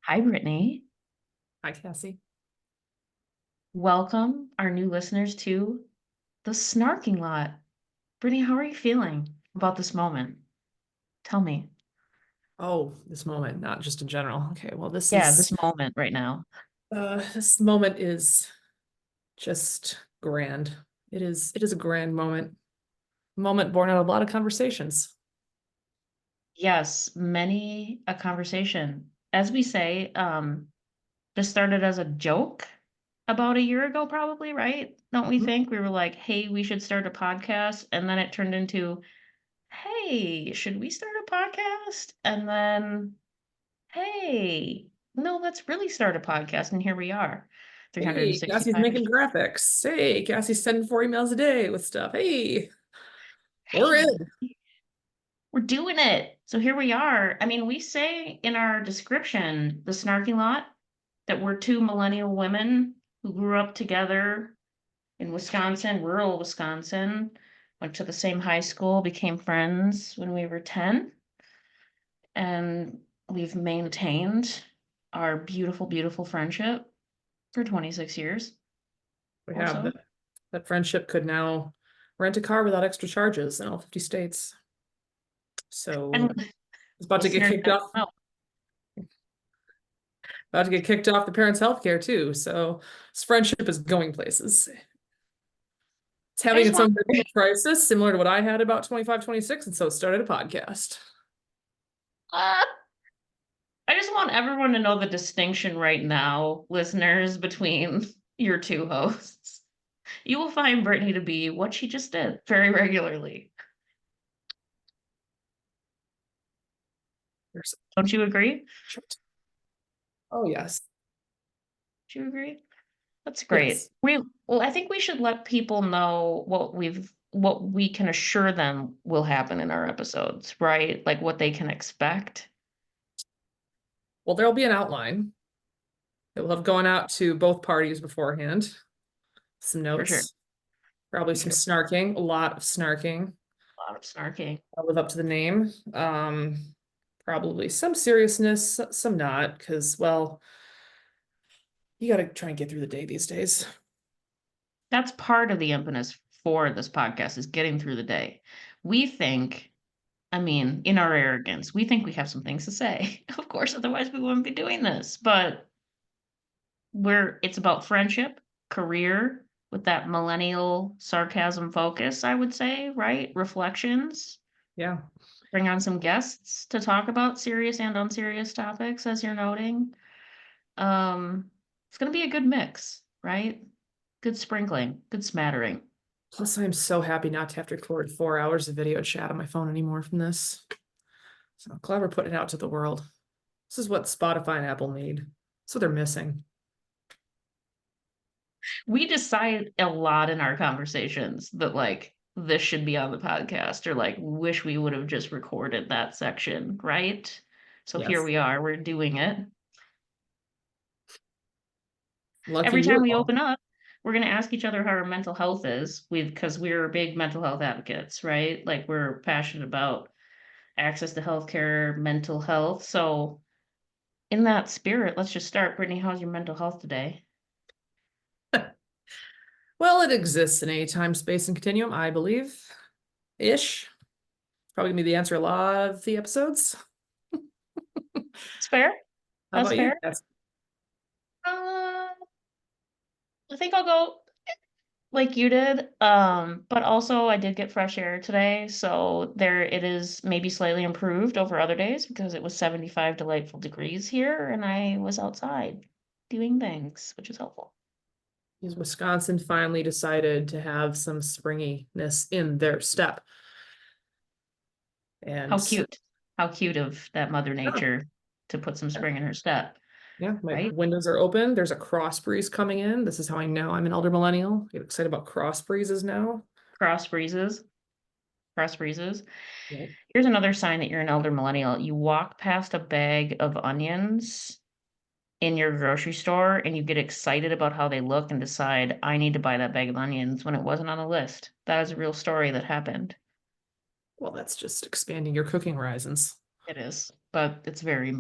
Hi, Brittany. Hi, Cassie. Welcome our new listeners to the Snarking Lot. Brittany, how are you feeling about this moment? Tell me. Oh, this moment, not just in general. Okay, well, Yeah, this moment right now. this moment is just grand. It is a grand moment born out of a lot of conversations. Yes, many a conversation. As we say, this started as a joke about a year ago, probably, right? Don't we Mhm. think? We were like, hey, we should start a podcast. And then it turned into, hey, should we start a podcast? And then hey, no, let's really start a podcast. And here we are, Hey, Cassie's 365. making graphics. Hey, Cassie's sending 4 emails a day with stuff. Hey, we're Hey, in. we're doing it. So here we are. I mean, we say in our description, the snarky lot, that we're two millennial women who grew up together in Wisconsin, rural Wisconsin, went to the same high school, became friends when we were 10, and we've maintained our beautiful, beautiful friendship for 26 years We or have so. that friendship could now rent a car without extra charges in all 50 states. So And it's about to get listeners kicked that off, don't know. about to get kicked off the parents' health care too. So this friendship is going places. It's I having just its want own crisis, similar to what I had about 25, 26, and so it started a podcast. uh, I just want everyone to know the distinction right now, listeners, between your two hosts. You will find Brittany to be what she just did very regularly. There's- Don't you agree? Oh, yes. Do you agree? That's great. Yes. I think we should let people know what we can assure them will happen in our episodes, right? Like what they can expect. Well, there'll be an outline. It will have gone out to both parties beforehand. Some For sure. notes, probably For some sure. snarking, a lot of snarking. A lot of snarking. I'll live up to the name. Probably some seriousness, some not, because, well, you got to try and get through the day these days. That's part of the impetus for this podcast is getting through the day. We think, I mean, in our arrogance, we think we have some things to say. Of course, otherwise we wouldn't be doing this. But it's about friendship, career, with that millennial sarcasm focus, I would say, right? Reflections. Yeah. Bring on some guests to talk about serious and unserious topics, as you're noting. It's gonna be a good mix, right? Good sprinkling, good smattering. Plus, I'm so happy not to have to record 4 hours of video chat on my phone anymore from this. So glad we're putting it out to the world. This is what Spotify and Apple need. So they're missing. We decide a lot in our conversations that like this should be on the podcast or like wish we would have just recorded that section, right? So here Yes. we are, we're doing it. Lucky Every time you we all. open up, we're going to ask each other how our mental health is because we're big mental health advocates, right? Like we're passionate about access to healthcare, mental health. So in that spirit, let's just start. Brittany, how's your mental health today? Well, it exists in a time, space, and continuum, I believe. Ish. Probably gonna be the answer a lot of the episodes. It's fair. How That's about you? fair. Yes. Uh, I think I'll go like you did. But also I did get fresh air today, so there it is maybe slightly improved over other days because it was 75 delightful degrees here and I was outside doing things, which is helpful. Because Wisconsin finally decided to have some springiness in their step. How And cute. How cute of that Mother yeah, Nature to put some spring in her step, yeah, my right? windows are open. There's a cross breeze coming in. This is how I know I'm an elder millennial. Get excited about cross breezes now. Cross breezes, cross breezes. Yeah. Here's another sign that you're an elder millennial. You walk past a bag of onions in your grocery store and you get excited about how they look and decide, I need to buy that bag of onions when it wasn't on the list. That is a real story that happened. Well, that's just expanding your cooking horizons. It is, but it's very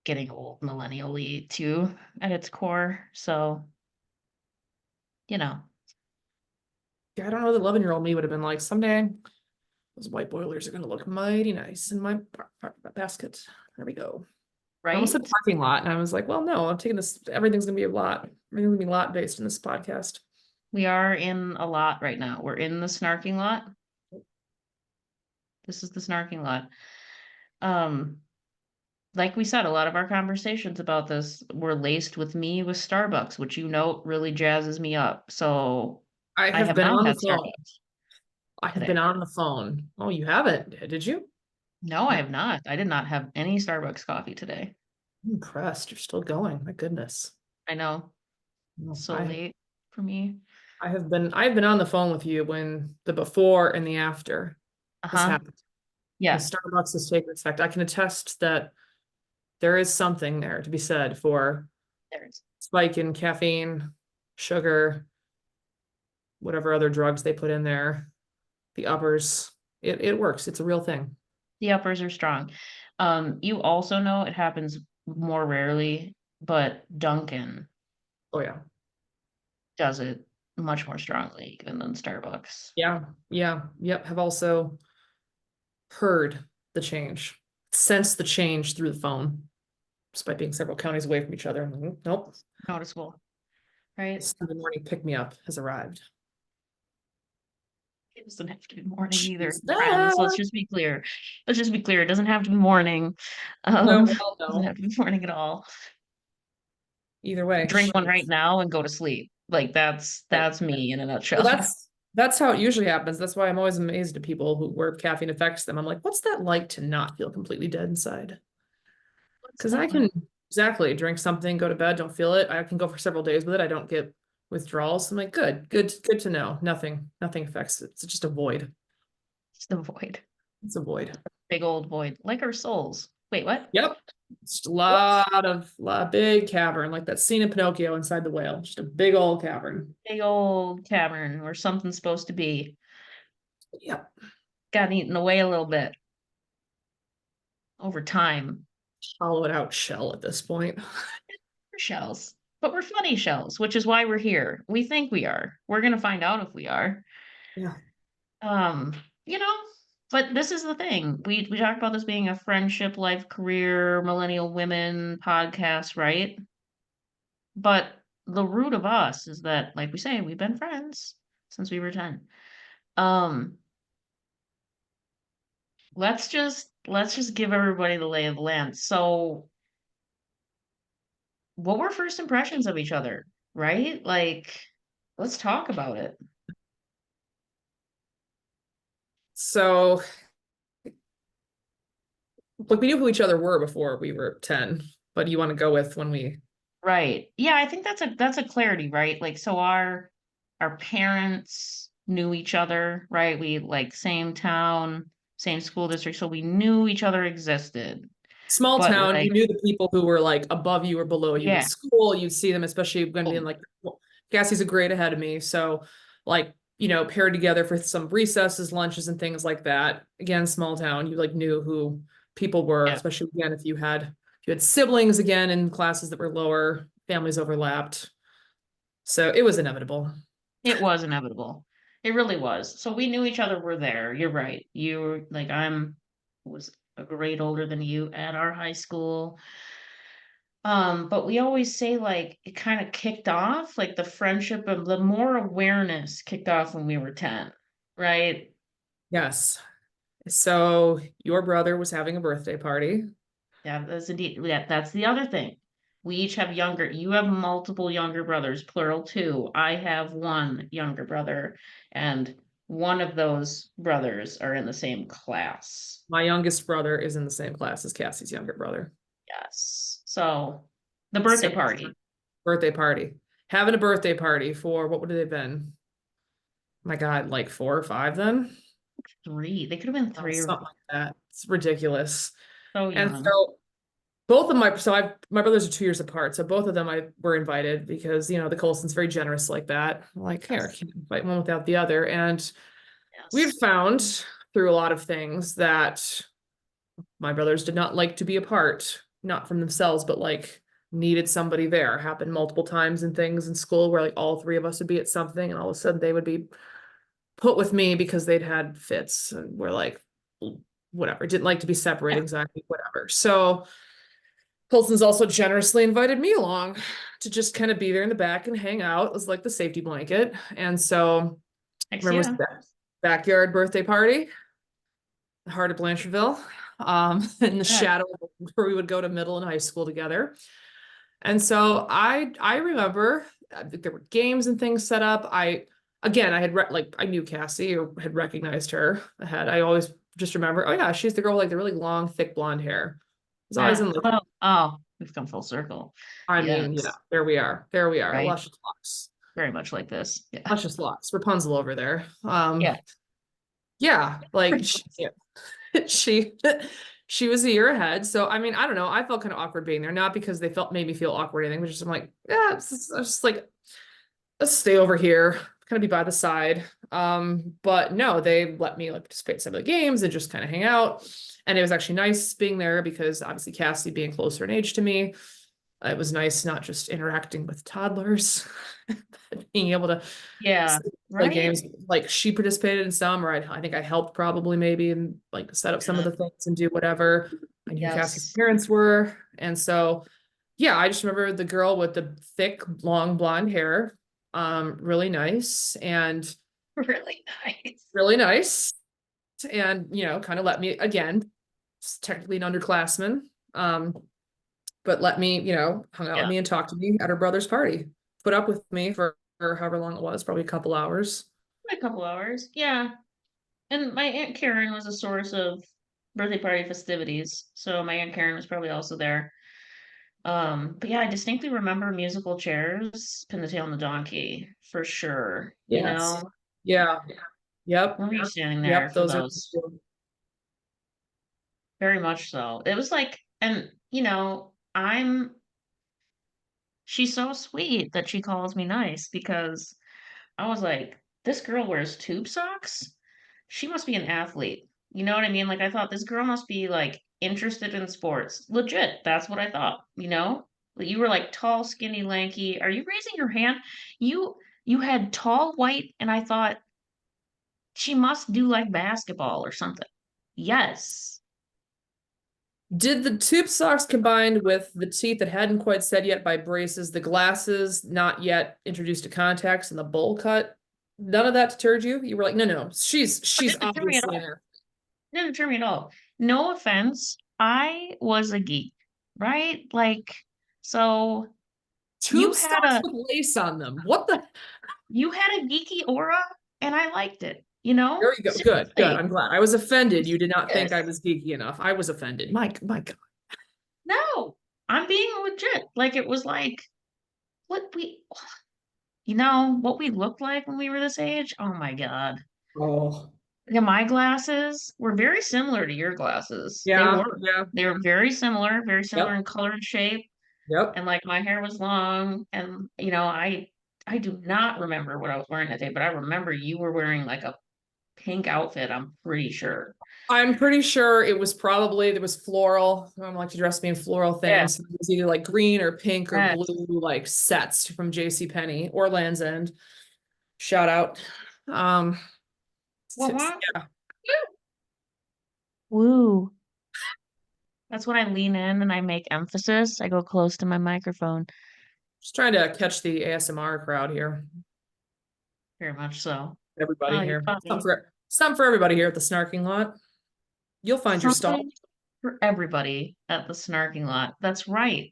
getting old millennially too at its core. So, you know, Yeah, I don't know what the 11-year-old me would have been like. Someday, those white boilers are gonna look mighty nice in my basket. There we go. I almost said right? parking lot, and I was like, well, no, I'm taking this. Everything's gonna be a lot. Everything's gonna be lot based in this podcast. We are in a lot right now. We're in the snarking lot. This is the snarking lot. Um, like we said, a lot of our conversations about this were laced with me with Starbucks, which you know really jazzes me up. So I I have have been not on the had phone. Starbucks I have been today. on the phone. Oh, you haven't, did you? No, I I'm have not. I did not have any Starbucks coffee today. impressed. You're still going. My goodness. I know, No, so late for me. I've been on the phone with you when the before and the after has Uh-huh. happened. The Yeah, Starbucks has taken effect. I can attest that there is something there to be said for there's spike in caffeine, sugar, whatever other drugs they put in there, the uppers. It works. It's a real thing. the uppers are strong. You also know it happens more rarely, but Dunkin' Oh yeah. does it much more strongly even than Starbucks. Yeah. Yeah. Yep. Have also heard the change, sensed the change through the phone, despite being several counties away from each other. I'm like, nope. Noticeable, right? Sunday morning pick me up has arrived. It doesn't have to be morning either, She's there. friends. Let's just be clear. Let's just be clear. It doesn't have to be morning. No, Um, well, doesn't no. have to be morning at all. Either way, Drink one right she's now and go to sleep. Like right. that's me in a Well, nutshell. that's how it usually happens. That's why I'm always amazed at people who where caffeine affects them. I'm like, what's that like to not feel completely dead inside? What's Because I that like? can exactly drink something, go to bed, don't feel it. I can go for several days with it. I don't get withdrawals. I'm like, good to know. Nothing affects it. It's just a void. It's the void. It's a void. Big old void. Like our souls. Wait, what? Yep. Just a What? lot big cavern, like that scene in Pinocchio inside the whale. Just a big old cavern. Big old cavern where something's supposed to be. Yep. Got eaten away a little bit over time. Hollowed out shell at this point. We're shells. But we're funny shells, which is why we're here. We think we are. We're gonna find out if we are. Yeah. Um, you know, but this is the thing. We talked about this being a friendship, life, career, millennial women podcast, right? But the root of us is that, like we say, we've been friends since we were 10. Um, let's just give everybody the lay of the land. So, what were first impressions of each other, right? Like, let's talk about it. So like we knew who each other were before we were 10, but you want to go with when we Right. Yeah, I think that's a clarity, right? Like so our parents knew each other, right? We like same town, same school district, so we knew each other existed. small But town, you like, knew the people who were like above you or below you in yeah. school. You'd see them, especially when being Oh, like, well, Cassie's a grade ahead of me. So like, paired together for some recesses, lunches, and things like that. Again, small town, you like knew who people were, yeah. especially again if you had siblings again in classes that were lower, families overlapped. So it was inevitable. It was inevitable. It really was. So we knew each other were there. You're right. You were like I'm was a grade older than you at our high school. But we always say like it kind of kicked off, like the friendship of the more awareness kicked off when we were 10, right? Yes. So your brother was having a birthday party. Yeah, that's indeed that's the other thing. We each have younger, you have multiple younger brothers, plural two. I have one younger brother, and one of those brothers are in the same class. My youngest brother is in the same class as Cassie's younger brother. Yes. So the birthday Same party, birthday party. Having a birthday party for what would it have been? My God, like 4 or 5 then? three. They could have been Oh, three or something like that. It's ridiculous. so And young. so both of my brothers are 2 years apart. So both of them I were invited because the Colson's very generous like that. Like, here, I Yes. can't invite one without the other. And we've Yes. found through a lot of things that my brothers did not like to be apart. not from themselves, but like needed somebody there. Happened multiple times in things in school where like all three of us would be at something and all of a sudden they would be put with me because they'd had fits and we're like, whatever, didn't like to be separated, Yeah. anxiety, whatever. So Colson's also generously invited me along to just kind of be there in the back and hang out. It was like the safety blanket. And so Heck remember yeah. that backyard birthday party, the heart of Blanchardville, in the Yeah. shadow where we would go to middle and high school together. And so I remember there were games and things set up. I had like I knew Cassie or had recognized her ahead. I always just remember, oh yeah, she's the girl with like the really long, thick blonde hair. It's always Yeah. in like, Oh, we've come full circle. I mean, yeah, Yes. there we are. There we are. Right. Luscious locks. Very much like this. Yeah. Luscious locks. Rapunzel over there. Yeah. Yeah, like she she was a year ahead. So I mean, I don't know. I felt kind of awkward being there, not because they felt made me feel awkward or anything, but just I'm like, yeah, it's just like let's stay over here, kind of be by the side. But no, they let me like participate in some of the games and just kind of hang out. And it was actually nice being there because obviously Cassie being closer in age to me, it was nice not just interacting with toddlers, but being able to Yeah. play Right. games. Like she participated in some, or I think I helped probably maybe and like set up some of Yeah. the things and do whatever. I knew who Cassie's Yes. parents were. And so yeah, I just remember the girl with the thick, long blonde hair. Really nice and Really nice. really nice. And kind of let me again, it's technically an underclassman. But let me, hung out with Yeah. me and talked to me at her brother's party. Put up with me for however long it was, probably a couple hours. A couple hours. Yeah. And my Aunt Karen was a source of birthday party festivities. So my Aunt Karen was probably also there. But yeah, I distinctly remember musical chairs, Pin the Tail and the Donkey, for sure. You Yes. know, Yeah. Yep. remember you standing there Yep. for Those are those. Very much so. It was like, and she's so sweet that she calls me nice because I was like, this girl wears tube socks. She must be an athlete. You know what I mean? Like I thought this girl must be like interested in sports. Legit, that's what I thought. But you were like tall, skinny, lanky. Are you raising your hand? You had tall, white, and I thought she must do like basketball or something. Yes. Did the tube socks combined with the teeth that hadn't quite said yet by braces, the glasses not yet introduced to contacts, and the bowl cut, none of that deterred you? You were like, no, no, she's Didn't deter me at obviously in all. there. Didn't deter me at all. No offense. I was a geek, right? Like, so you Tube had socks a with lace on them. What the? you had a geeky aura and I liked it. There you go. Good, good. Seriously. I'm glad. I was offended. You did not think I Yes. was geeky enough. I was offended. My God. No, I'm being legit. Like it was like what what we looked like when we were this age. Oh my God. Oh, Yeah, my glasses were very similar to your glasses. They yeah, were. yeah. They were very similar Yep, in color and shape. yep. And like my hair was long and I do not remember what I was wearing that day, but I remember you were wearing like a pink outfit, I'm pretty sure. I'm pretty sure it was probably there was floral. I like to dress me in floral Yeah. things. It was either like green or pink or Yes. blue, like sets from J.C. Penney or Land's End. Shout out. Um, What? yeah, Woo. That's when I lean in and I make emphasis. I go close to my microphone. just trying to catch the ASMR crowd here. Very much so. Everybody Oh, you here. caught me. Some for everybody here at the snarking lot. You'll find your stall. Something for everybody at the snarking lot. That's right.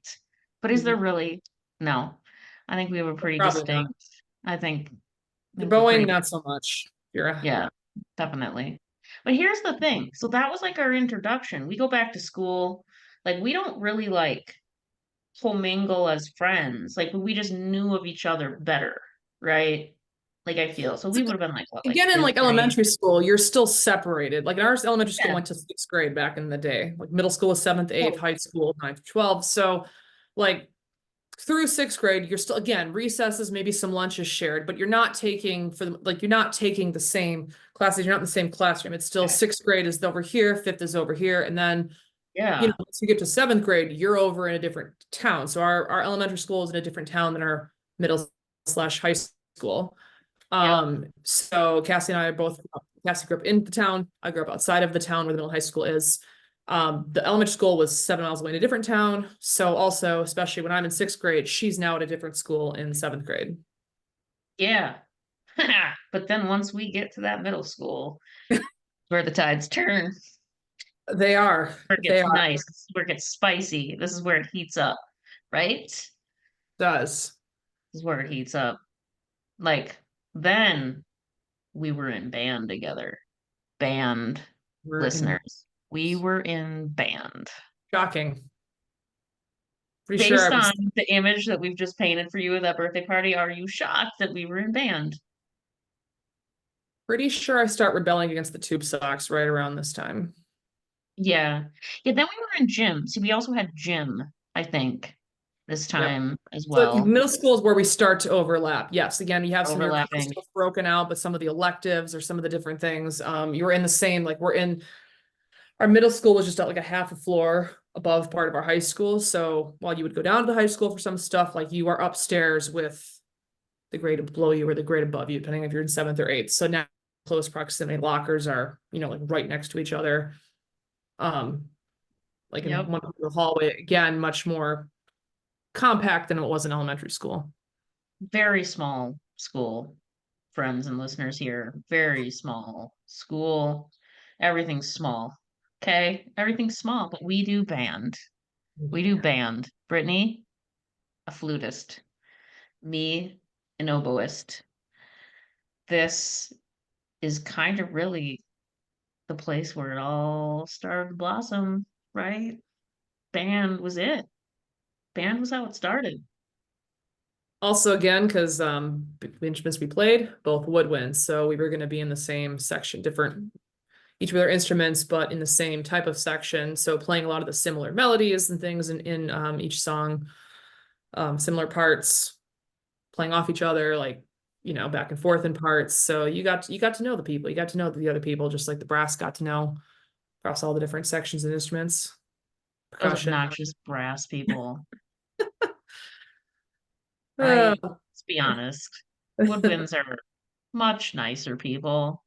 But is there Mhm. really? No. I think we were pretty Probably not. distinct. I think I You're think we're Boeing, pretty not so much. You're a Yeah, definitely. But here's the thing. So that was like our introduction. We go back to school. Like we don't really like commingle as friends. Like we just knew of each other better, right? Like I feel. So we would have been like what, like again in fifth like grade? elementary school, you're still separated. Like in our elementary school Yeah. went to sixth grade back in the day. Like middle school is seventh, eighth, Oh, high school, ninth, 12. So like through sixth grade, you're still again, recesses, maybe some lunches shared, but you're not taking you're not taking the same classes, you're not in the same classroom. It's still okay. sixth grade is over here, fifth is over here, and then Yeah. once you get to seventh grade, you're over in a different town. So our elementary school is in a different town than our middle slash high school. Yep. So Cassie and I are both, Cassie grew up in the town. I grew up outside of the town where the middle high school is. The elementary school was 7 miles away in a different town. So also, especially when I'm in sixth grade, she's now at a different school in seventh grade. Yeah. But then once we get to that middle school, where the tides turn, They are. where it They gets are. nice, this is where it gets spicy. This is where it heats up, right? This Does. is where it heats up. Like then we were in band together. Band We're in listeners. We were in band. shocking. Pretty sure I Based on was the image that we've just painted for you at that birthday party, are you shocked that we were in band? pretty sure I start rebelling against the tube socks right around this time. Yeah. Yeah, then we were in gym. See, we also had gym, I think, this Yep. time as So well. middle school is where we start to overlap. Yes, again, you have some of your core Overlapping. stuff broken out, but some of the electives or some of the different things, you were in the same, like we're in our middle school was just at like a half a floor above part of our high school. So while you would go down to high school for some stuff, like you are upstairs with the grade below you or the grade above you, depending if you're in seventh or eighth. So now close proximity lockers are, like right next to each other. Um, like in Yep. one the hallway, again, much more compact than it was in elementary school. Very small school, friends and listeners here. Very small school. Everything's small. Okay? Everything's small, but we do band. We do band. Brittany, a flutist. Me, an oboist. This is kind of really the place where it all started to blossom, right? Band was it. Band was how it started. Also, again, because the instruments we played, both woodwinds. So we were going to be in the same section, different, each with their instruments, but in the same type of section. So playing a lot of the similar melodies and things in each song, similar parts, playing off each other, like, back and forth in parts. So you got to know the people. You got to know the other people, just like the brass got to know across all the different sections and instruments, Those percussion. obnoxious brass people, Uh, right? Let's be honest. Woodwinds are much nicer people.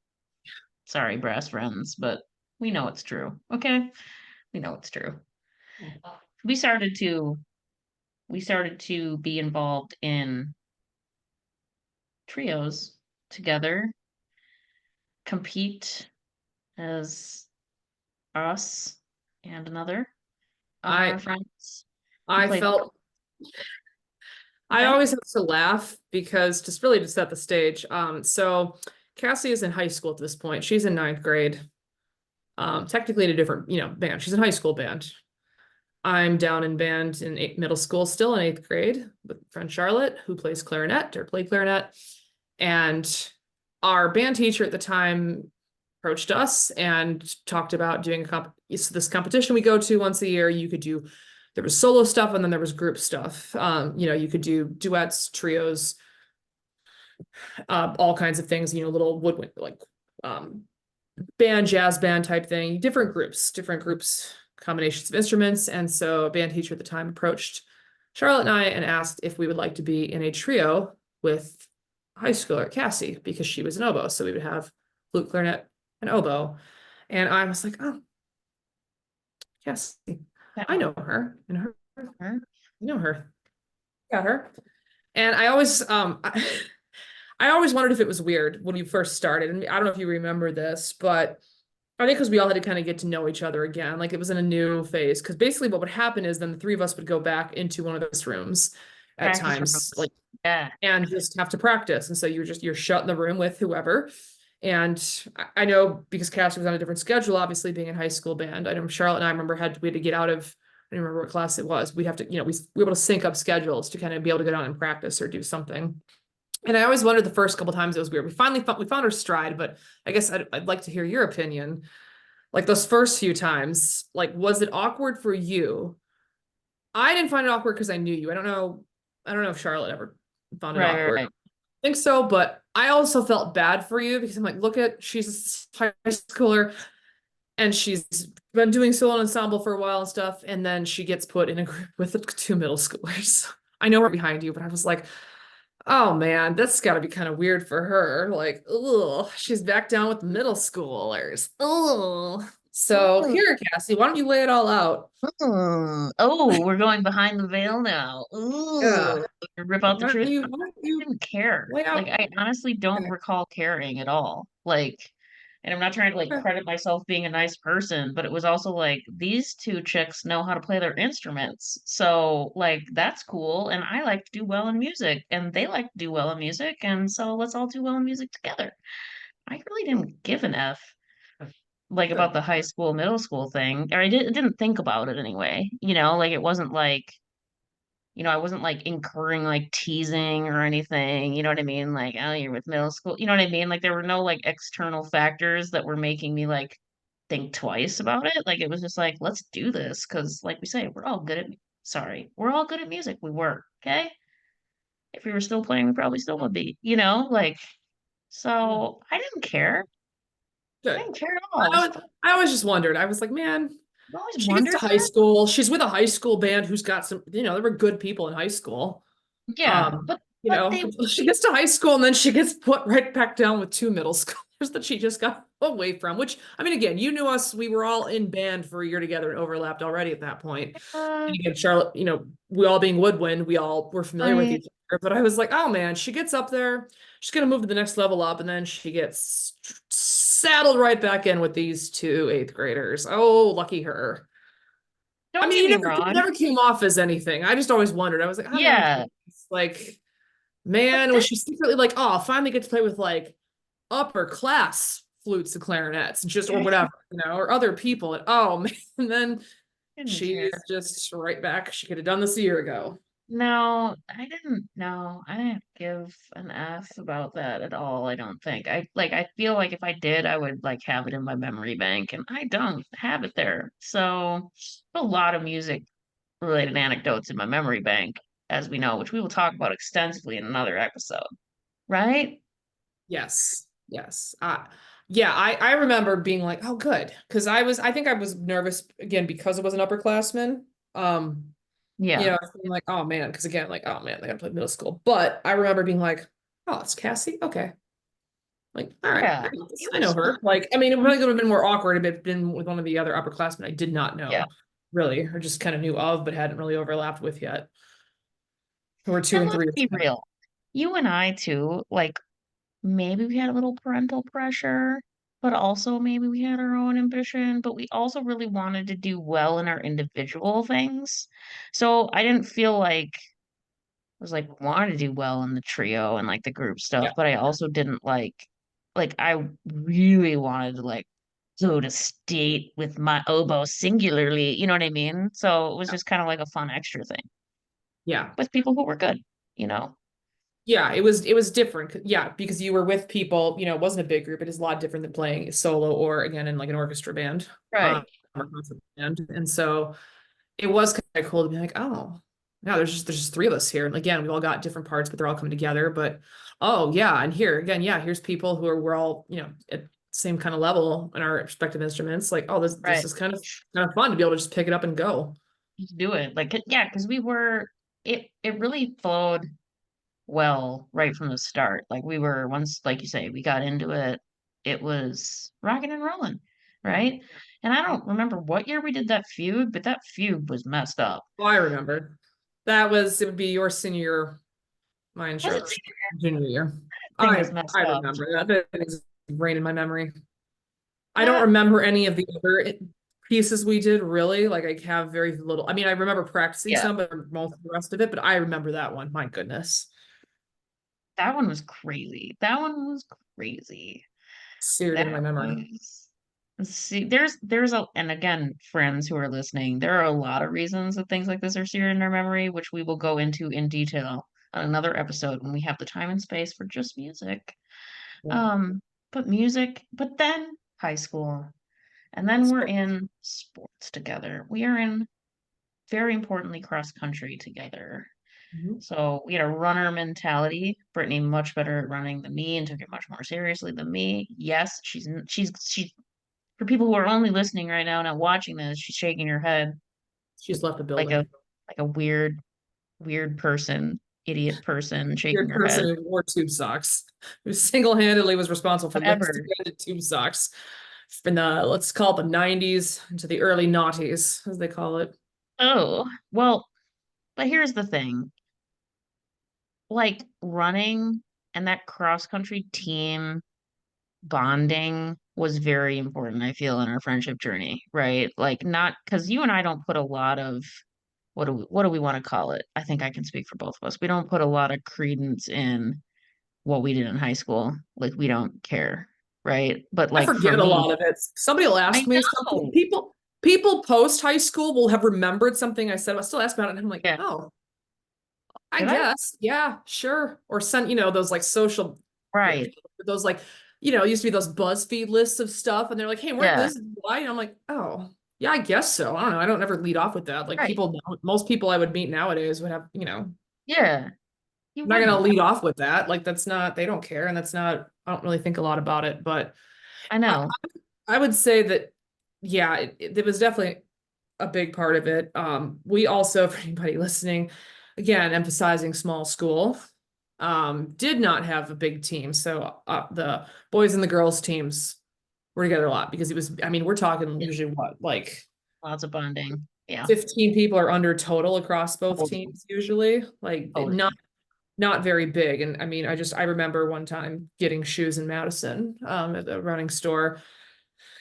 Sorry, brass friends, but we know it's true. Okay? We know it's true. We started to we started to be involved in trios together, compete as us and another of our I friends who I played the felt I okay. always have to laugh because just really to set the stage. So Cassie is in high school at this point. She's in ninth grade. Technically in a different, band. She's in high school band. I'm down in band in middle school, still in eighth grade with friend Charlotte, who plays clarinet or played clarinet. And our band teacher at the time approached us and talked about doing this competition we go to once a year. You could do there was solo stuff and then there was group stuff. You could do duets, trios, all kinds of things, little woodwind like um band, jazz band type thing, different groups, combinations of instruments. And so a band teacher at the time approached Charlotte and I and asked if we would like to be in a trio with high schooler Cassie because she was an oboe. So we would have flute, clarinet, and oboe. And I was like, oh, Cassie, I know her and her, I know her, got her. And I always wondered if it was weird when we first started. And I don't know if you remember this, but I think because we all had to kind of get to know each other again. Like it was in a new phase. Because basically what would happen is then the three of us would go back into one of those rooms at Practice times, rooms. like, Yeah. and just have to practice. And so you're shut in the room with whoever. And I know because Cassie was on a different schedule, obviously being in high school band. I know Charlotte and I remember we had to get out of, I don't remember what class it was. We have to, we were able to sync up schedules to kind of be able to go down and practice or do something. And I always wondered the first couple times it was weird. We found our stride, but I guess I'd like to hear your opinion. Like those first few times, like was it awkward for you? I didn't find it awkward because I knew you. I don't know if Charlotte ever found it Right, right, awkward. right. I think so, but I also felt bad for you because I'm like, look at she's a high schooler. and she's been doing solo ensemble for a while and stuff, and then she gets put in a group with the two middle schoolers. I know we're behind you, but I was like, oh man, that's got to be kind of weird for her. Like, oh, she's back down with the middle schoolers. Oh, so Mm, here, Cassie, why don't you lay it all out? Oh, we're going behind the veil now. Yeah, Ooh, rip out the truth. why don't you Didn't care. lay Like out? I honestly don't Okay, recall caring at all. Like, and I'm not trying to like okay, credit myself being a nice person, but it was also like these two chicks know how to play their instruments. So like that's cool. And I like to do well in music and they like to do well in music. And so let's all do well in music together. I really didn't give an F like about good. the high school, middle school thing. Or didn't think about it anyway. Like it wasn't like I wasn't like incurring like teasing or anything. You know what I mean? Like, oh, you're with middle school. You know what I mean? Like, there were no like external factors that were making me like think twice about it. Like, it was just like, let's do this. Cause, like we say, we're all good at music. We were. Okay. If we were still playing, we probably still would be, like, Yeah, so I didn't care. I good. didn't care at all. I always just wondered. I was like, man, I always she gets to wondered high that. school. She's with a high school band who's got some, there were good people in high school. Yeah. Um, But they, she gets to high school and then she gets put right back down with two middle schoolers that she just got away from, which, I mean, again, you knew us, we were all in band for a year together and overlapped already at that point. uh, And again, Charlotte, we all being woodwind, we all were familiar with I, each other, but I was like, oh man, she gets up there, she's going to move to the next level up, and then she gets saddled right back in with these two eighth graders. Oh, lucky her. I don't mean, get you me never wrong. never came off as anything. I just always wondered. I was like, how many Yeah. times? Like, But man, then, was she secretly like, oh, I'll finally get to play with like upper class flutes and clarinets, just or I whatever, or other people. And oh man, and then didn't care. she's just right back. She could have done this a year ago. No, I didn't. No, I didn't give an F about that at all. I don't think. I feel like if I did, I would like have it in my memory bank, and I don't have it there. So, a lot of music related anecdotes in my memory bank, as we know, which we will talk about extensively in another episode, right? Yes, yes. Yeah, I remember being like, oh, good, because I think I was nervous again because it was an upperclassman. Um, Yeah. I was thinking like, oh man, because again, like, oh man, they gotta play middle school. But I remember being like, oh, it's Cassie. Okay. Like, all right, Yeah. It I know was her. Like, I mean, it probably would have been more awkward if it had been with one of the other upperclassmen I did not yeah. know, really, or just kind of knew of, but hadn't really overlapped with yet. Who were two And and let's three be together. real. You and I too, like maybe we had a little parental pressure, but also maybe we had our own ambition, but we also really wanted to do well in our individual things. So I didn't feel like I was like wanted to do well in the trio and like the group stuff, Yeah, but I also didn't like I really wanted to like go to state with my oboe singularly, you know what I mean? So it was yeah, just kind of like a fun extra thing yeah. with people who were good, you know? Yeah, it was different. Yeah, because you were with people, it wasn't a big group. It is a lot different than playing solo or again in like an orchestra band, Right. or concert band. And so it was kind of cool to be like, oh, yeah, there's just three of us here. And again, we all got different parts, but they're all coming together. But oh yeah, and here again, yeah, here's people who are we're all, at the same kind of level in our respective instruments. Like, oh, this Right. is kind of fun to be able to just pick it up and go. Just do it. Like, yeah, because it really flowed well right from the start. Like we were once, like you say, we got into it, it was rocking and rolling, Yeah. right? And I don't remember what year we did that fugue, but that fugue was messed up. Well, I remember. It would be your senior year, mine Was it Charlotte's junior year. that thing was I messed up? remember that. That is ingrained in my memory. I don't That remember any of the other pieces we did really. Like I have very little. I mean, I remember practicing yeah, some, but most of the rest of it. But I remember that one. My goodness, that one was crazy. That one was crazy. seared into my That memory. was see, there's a and again, friends who are listening, there are a lot of reasons that things like this are seared in our memory, which we will go into in detail on another episode when we have the time and space for just music. Yeah. Um, but music, but then high school, and then we're Sport. in sports together. We are in very importantly cross country together. Mhm. So we had a runner mentality. Brittany much better at running than me and took it much more seriously than me. Yes, she's For people who are only listening right now, not watching this, she's shaking her head She's left the like building. a weird person, idiot person shaking Weird her person head. who wore tube socks, who single-handedly was responsible for the Whatever. extended tube socks in the, let's call it the 90s into the early noughties, as they call it. Oh, well, but here's the thing. Like running and that cross country team bonding was very important, I feel, in our friendship journey, right? Like not because you and I don't put a lot of what do we want to call it? I think I can speak for both of us. We don't put a lot of credence in what we did in high school. Like we don't care, right? But I like for forget a me, lot of it. Somebody will I ask me something. know. People post high school will have remembered something I said. I still ask about it, and I'm like, Yeah. oh, I Did I? guess, yeah, sure. Or send, those like social, Right. those like, used to be those BuzzFeed lists of stuff, and they're like, hey, weren't Yeah. this why? And I'm like, oh, yeah, I guess so. I don't know. I don't ever lead off with that. Like Right. most people I would meet nowadays would have, Yeah. You I'm not gonna wouldn't. lead off with that. Like that's not, they don't care, and that's not, I don't really think a lot about it. But I I, know. I would say that, yeah, it was definitely a big part of it. We also, for anybody listening, again, emphasizing small school, did not have a big team. So the boys and the girls teams were together a lot because it was, I mean, we're talking Yeah. usually what, like Lots of bonding. Yeah. 15 people are under total across both Totally. teams usually, like not Totally. not very big. And I mean, I remember one time getting shoes in Madison, at the running store,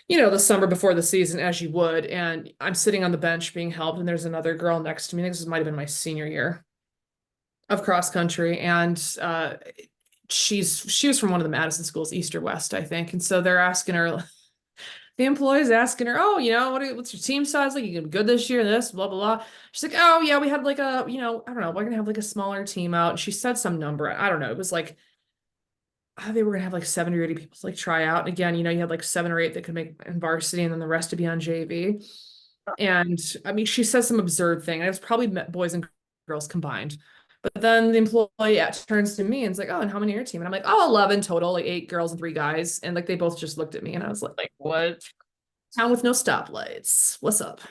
the summer before the season, as you would. And I'm sitting on the bench being helped, and there's another girl next to me. I think this might have been my senior year of cross country. And she was from one of the Madison schools, East or West, I think. And so they're asking her, the employee's asking her, oh, what's your team size? Like, you gonna be good this year, this, blah, blah, blah. She's like, oh, yeah, we had like I don't know, we're gonna have like a smaller team out. And she said some number. I don't know. It was like, they were gonna have like 70 or 80 people to like try out. And again, you had like 7 or 8 that could make in varsity, and then the rest to be on JV. And I mean, she says some absurd thing. And it was probably boys and girls combined. But then the employee turns to me and is like, oh, and how many are your team? And I'm like, oh, 11 total, like 8 girls and 3 guys. And like they both just looked at me, and I was like, Like what? town with no stoplights. What's up?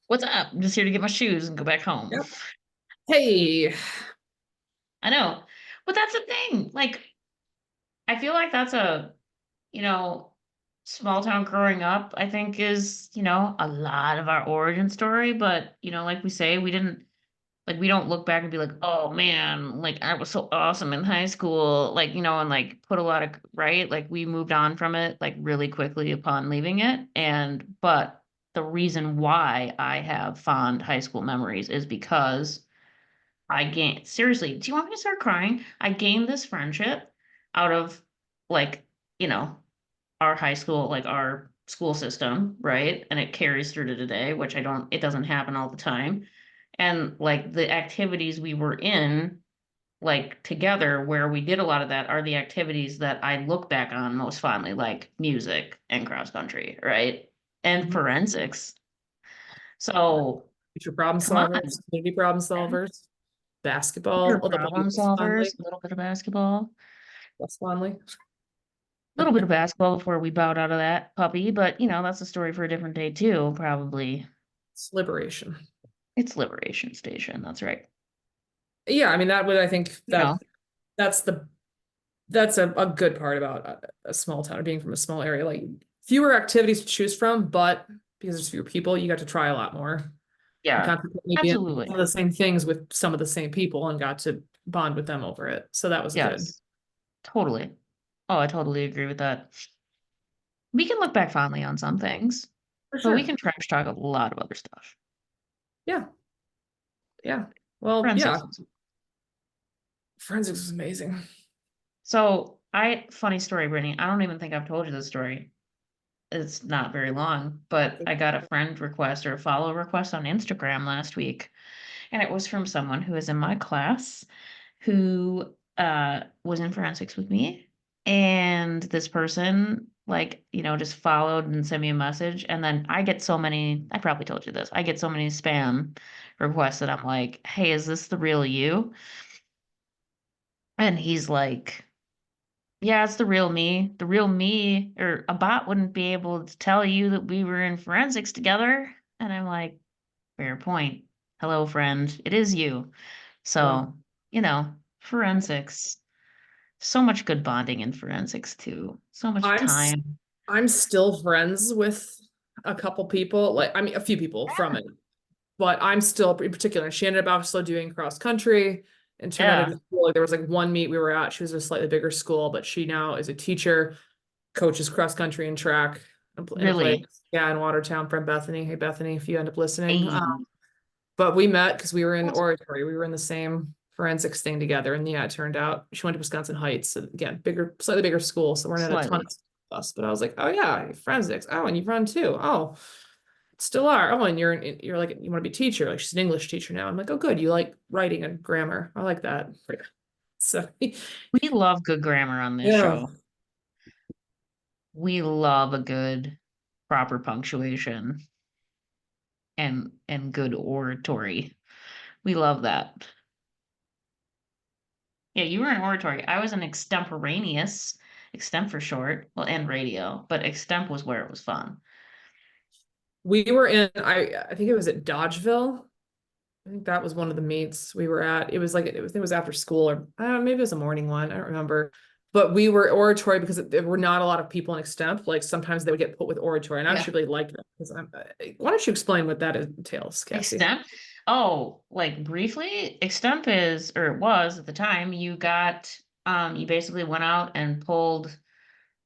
What's up? I'm just here to get my shoes and go back home. Yep. Hey. I know. But that's the thing. Like, I feel like that's a, you know, small town growing up, I think is, a lot of our origin story. But, like we say, we don't look back and be like, oh man, like I was so awesome in high school. Like, and like put a lot of, right? Like we moved on from it like really quickly upon leaving it. But the reason why I have fond high school memories is because seriously, do you want me to start crying? I gained this friendship out of like, you know, our high school, like our school system, right? And it carries through to today, which it doesn't happen all the time. And like the activities we were in, like together, where we did a lot of that, are the activities that I look back on most fondly, like music and cross country, right? And forensics. So Future problem come on, solvers, community problem man. solvers, You're basketball, although maybe problem less fondly, solvers, a little bit of basketball. less fondly. Little bit of basketball before we bowed out of that puppy, but that's a story for a different day too, probably. It's liberation. It's Liberation Station, that's right. Yeah, I mean that would, I think You know, that's that's a good part about a small town or being from a small area. Like fewer activities to choose from, but because there's fewer people, you got to try a lot more. And yeah, consequently be in absolutely. some of the same things with some of the same people and got to bond with them over it. So that was good. Yes, totally. Oh, I totally agree with that. We can look back fondly on some things, For but we sure. can trash talk a lot of other stuff. Yeah. Yeah. Well, yeah. Forensics. Forensics is amazing. So, funny story, Brittany. I don't even think I've told you this story. It's not very long, but I got a friend request or a follow request on Instagram last week. And it was from someone who was in my class who was in forensics with me. And this person, like, just followed and sent me a message. And then I probably told you this, I get so many spam requests that I'm like, hey, is this the real you? And he's like, Yeah, it's the real me. The real me, or a bot wouldn't be able to tell you that we were in forensics together. And I'm like, fair point. Hello, friend. It is you. Yeah. So, forensics. So much good bonding in forensics too. So much I'm s- time. I'm still friends with a couple people, like I mean a few people from it, but I'm still in particular. She ended up also doing cross country and turned out to Yeah, be cool. Like there was like one meet we were at. She was a slightly bigger school, but she now is a teacher, coaches cross country and track in a place, really. yeah, in Watertown from Bethany. Hey Bethany, if you end up listening. Hey, But we met because we were in that's oratory. We were in the same forensics thing together. And yeah, it turned out she went to Wisconsin Heights. So again, bigger, slightly bigger school. So we're not a ton slightly. of us. But I was like, oh yeah, forensics. Oh, and you run too. Oh, still are. Oh, and you're like you want to be a teacher. Like she's an English teacher now. I'm like, oh good. You like writing and grammar. I like that. So We love good grammar on this yeah. show. We love a good proper punctuation and good oratory. We love that. Yeah, you were in oratory. I was in extemporaneous, extemp for short, well, and radio, but extemp was where it was fun. We were in I think it was at Dodgeville. I think that was one of the meets we were at. It was like it was after school or maybe it was a morning one. I don't remember. But we were oratory because there were not a lot of people in extemp. Like sometimes they would get put with oratory, and I Yeah. actually really liked that because why don't you explain what that entails, Cassie? Extemp? Oh, like briefly, extemp is, or it was at the time, you basically went out and pulled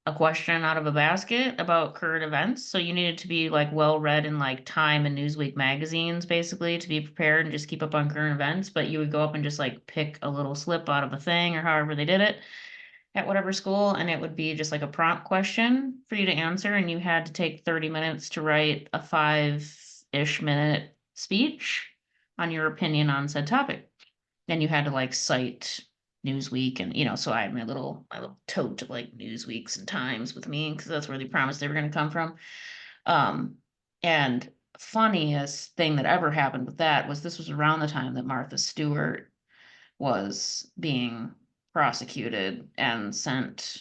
a question out of a basket about current events. So you needed to be like well read in like Time and Newsweek magazines, basically, to be prepared and just keep up on current events. But you would go up and just like pick a little slip out of a thing or however they did it at whatever school, and it would be just like a prompt question for you to answer, and you had to take 30 minutes to write a 5-ish minute speech on your opinion on said topic. Then you had to like cite Newsweek and so I had my little tote of like Newsweeks and Times with me because that's where they promised they were going to come from. Um, and funniest thing that ever happened with that was this was around the time that Martha Stewart was being prosecuted and sent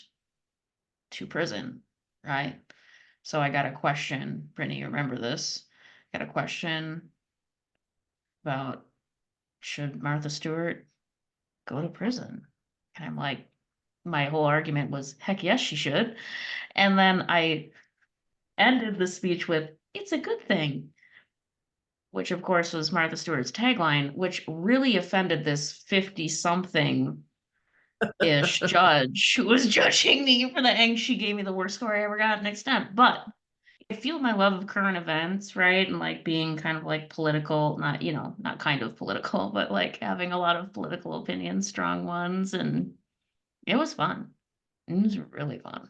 to prison, right? So I got a question, Brittany, you remember this? Got a question about should Martha Stewart go to prison? And I'm like, my whole argument was, heck yes, she should. And then I ended the speech with, it's a good thing, which of course was Martha Stewart's tagline, which really offended this 50 something ish judge who was judging me for the and she gave me the worst score I ever got next time. But I feel my love of current events, right? And like being kind of like political, not, not kind of political, but like having a lot of political opinions, strong ones. And it was fun. It was really fun.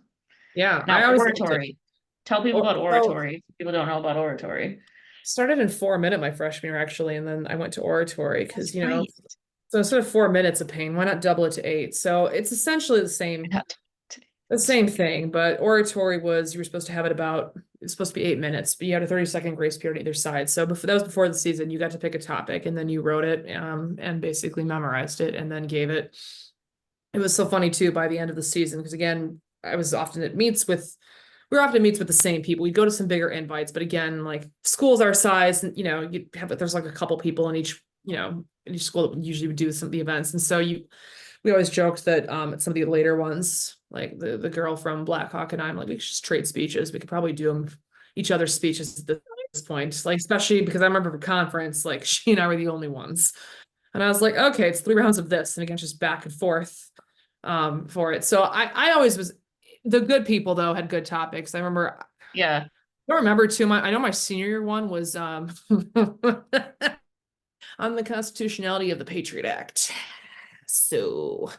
Yeah, I Now, always liked it. oratory. Tell people Or about so oratory. People don't know about oratory. started in 4 minute my freshman year actually, and then I went to oratory That's because right. so instead of 4 minutes of pain, why not double it to eight? So it's essentially the same thing, but oratory was you were supposed to have it's supposed to be 8 minutes, but you had a 30-second grace period on either side. So before that was before the season, you got to pick a topic and then you wrote it and basically memorized it and then gave it. It was so funny too by the end of the season, because again, I was often at meets with we were often at meets with the same people. We'd go to some bigger invites, but again, like schools our size, and you have there's like a couple people in each school that usually would do some of the events. And so we always joked that at some of the later ones, like the girl from Black Hawk and I'm like, we should just trade speeches. We could probably do them each other's speeches at this point. Like, especially because I remember for conference, like she and I were the only ones. And I was like, okay, it's 3 rounds of this, and again, just back and forth for it. So I always was the good people though had good topics. I remember I Yeah. don't remember too much. I know my senior year one was on the constitutionality of the Patriot Act. So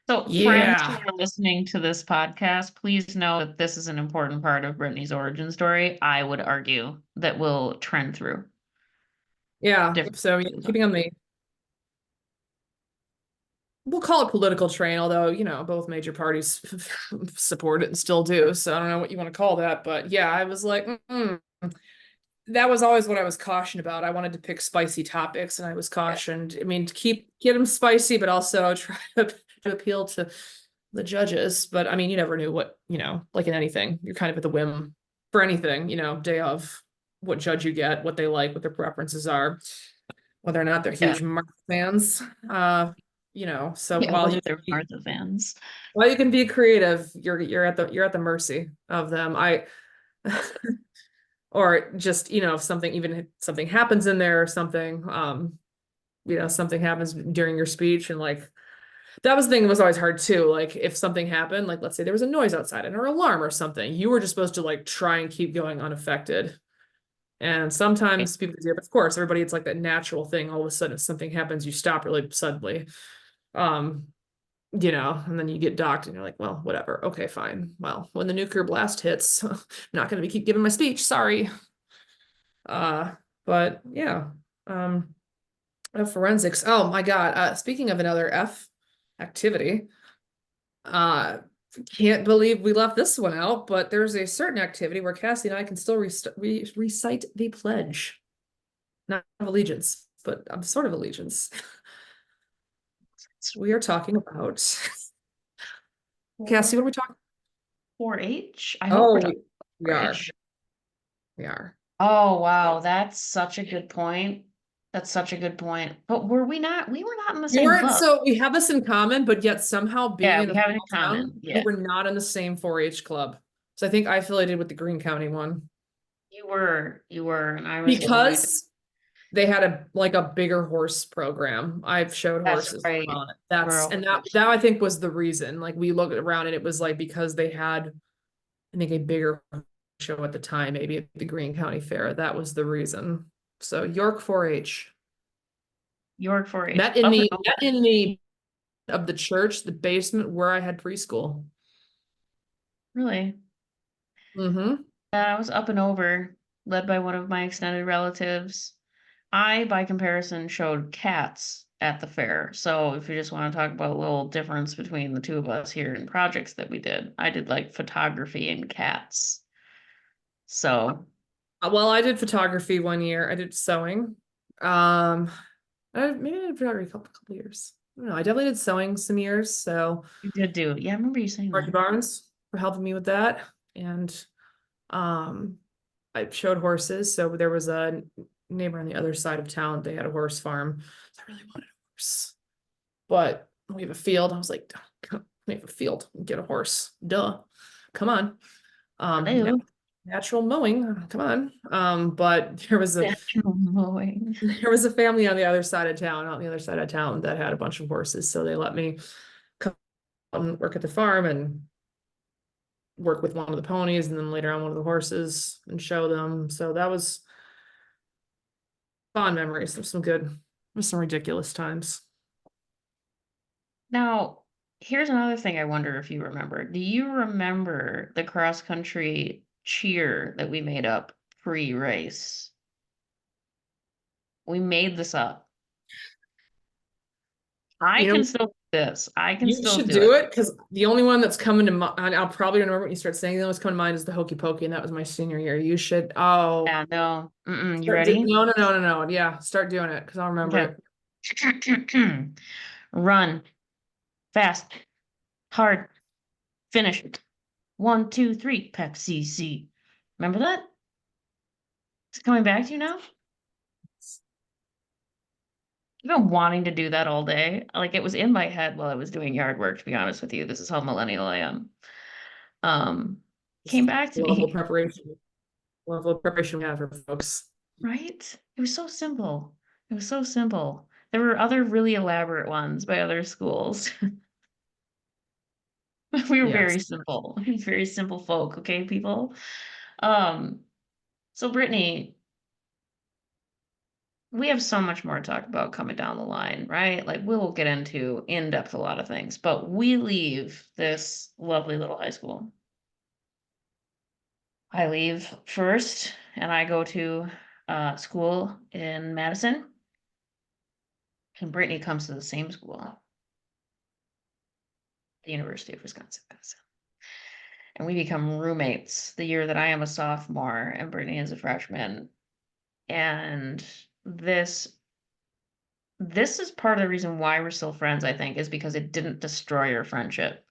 So, friends who yeah. are listening to this podcast, please know that this is an important part of Brittany's origin story. I would argue that will trend through Yeah. different So sections of keeping on the we'll call it political train, although, both major parties support it and still do. So I don't know what you want to call that, but yeah, I was like, that was always what I was cautioned about. I wanted to pick spicy topics, and I was it. cautioned. I mean, to get them spicy, but also try to appeal to the judges, but I mean, you never knew what, like in anything, you're kind of at the whim for anything, day of what judge you get, what they like, what their preferences are, whether or not they're Yeah. huge Martha fans. So Yeah, whether they're Martha fans. while you can be creative, you're at the mercy of them. Or just, if something happens in there or something, something happens during your speech and like that was the thing that was always hard too. Like if something happened, like let's say there was a noise outside and or alarm or something, you were just supposed to like try and keep going unaffected. And sometimes people do, but of course, everybody, it's like that natural thing. All of a sudden, if something happens, you stop really suddenly. Um, and then you get docked and you're like, well, whatever. Okay, fine. Well, when the nuclear blast hits, I'm not gonna be keep giving my speech. Sorry. Uh, but yeah. Um, forensics. Oh my God. Speaking of another F activity, uh, can't believe we left this one out, but there's a certain activity where Cassie and I can still recite the pledge. Not of allegiance, but sort of allegiance. We are talking about Cassie, what are we talking? 4-H? I hope we're Oh, talking we are. 4-H. We are. Oh, wow. That's such a good point. That's such a good point. But were we not? We were not in the You same weren't, club. so we have this in common, but yet somehow being Yeah, in we a have it in small town, common. we Yeah. were not in the same 4-H club. So I think I affiliated with the Greene County one You were, and I was in the way. because they had a bigger horse program. I've showed That's horses right. on it. We're And that I think was the reason. Like we looked around and it was like because they had, I think, a bigger show at the time, maybe at the Greene County Fair. That was the reason. So York 4-H York 4-H. met in Up and the over. of the church, the basement where I had preschool. Really? Mm-hmm. I was up and over, led by one of my extended relatives. I, by comparison, showed cats at the fair. So if you just want to talk about a little difference between the two of us here in projects that we did, I did like photography and cats. So Well, I did photography one year. I did sewing. Um, maybe I did photography a couple years. I don't know. I definitely did sewing some years. So you did do. Yeah, I remember you saying Marky that. Barnes for helping me with that. And um I showed horses. So there was a neighbor on the other side of town. They had a horse farm. So I really wanted a horse. But we have a field. I was like, we have a field. Get a horse. Duh. Come on. Hello. Natural mowing. Come on. But there was a Natural mowing. there was a family on the other side of town, on the other side of town, that had a bunch of horses. So they let me come out and work at the farm and work with one of the ponies and then later on one of the horses and show them. So that was fond memories. There's some ridiculous times. Now, here's another thing I wonder if you remember. Do you remember the cross country cheer that we made up pre-race? We made this up. I You know, can still do this. I can you still should do it. do it because the only one that's coming to mind, I'll probably remember when you start saying the one that's coming to mind is the Hokey Pokey, and that was my senior year. You should, Yeah, no. You ready? no, no, no, no, no. Yeah, start doing it because I'll remember Okay. it. Run. Fast. Hard. Finish. 1, 2, 3. Pepsi C. Remember that? It's coming back to you now? I've been wanting to do that all day. Like it was in my head while I was doing yard work, to be honest with you. This is how millennial I am. Um, Came back to Level of me, preparation, level of preparation we have for folks. right? It was so simple. It was so simple. There were other really elaborate ones by other schools. We were Yes. very simple, very simple folk, okay, people? Um, so Brittany, we have so much more to talk about coming down the line, right? Like we'll get into in depth a lot of things, but we leave this lovely little high school. I leave first and I go to school in Madison, and Brittany comes to the same school, the University of Wisconsin, Madison. And we become roommates the year that I am a sophomore and Brittany is a freshman. And this this is part of the reason why we're still friends, I think, is because it didn't destroy our friendship.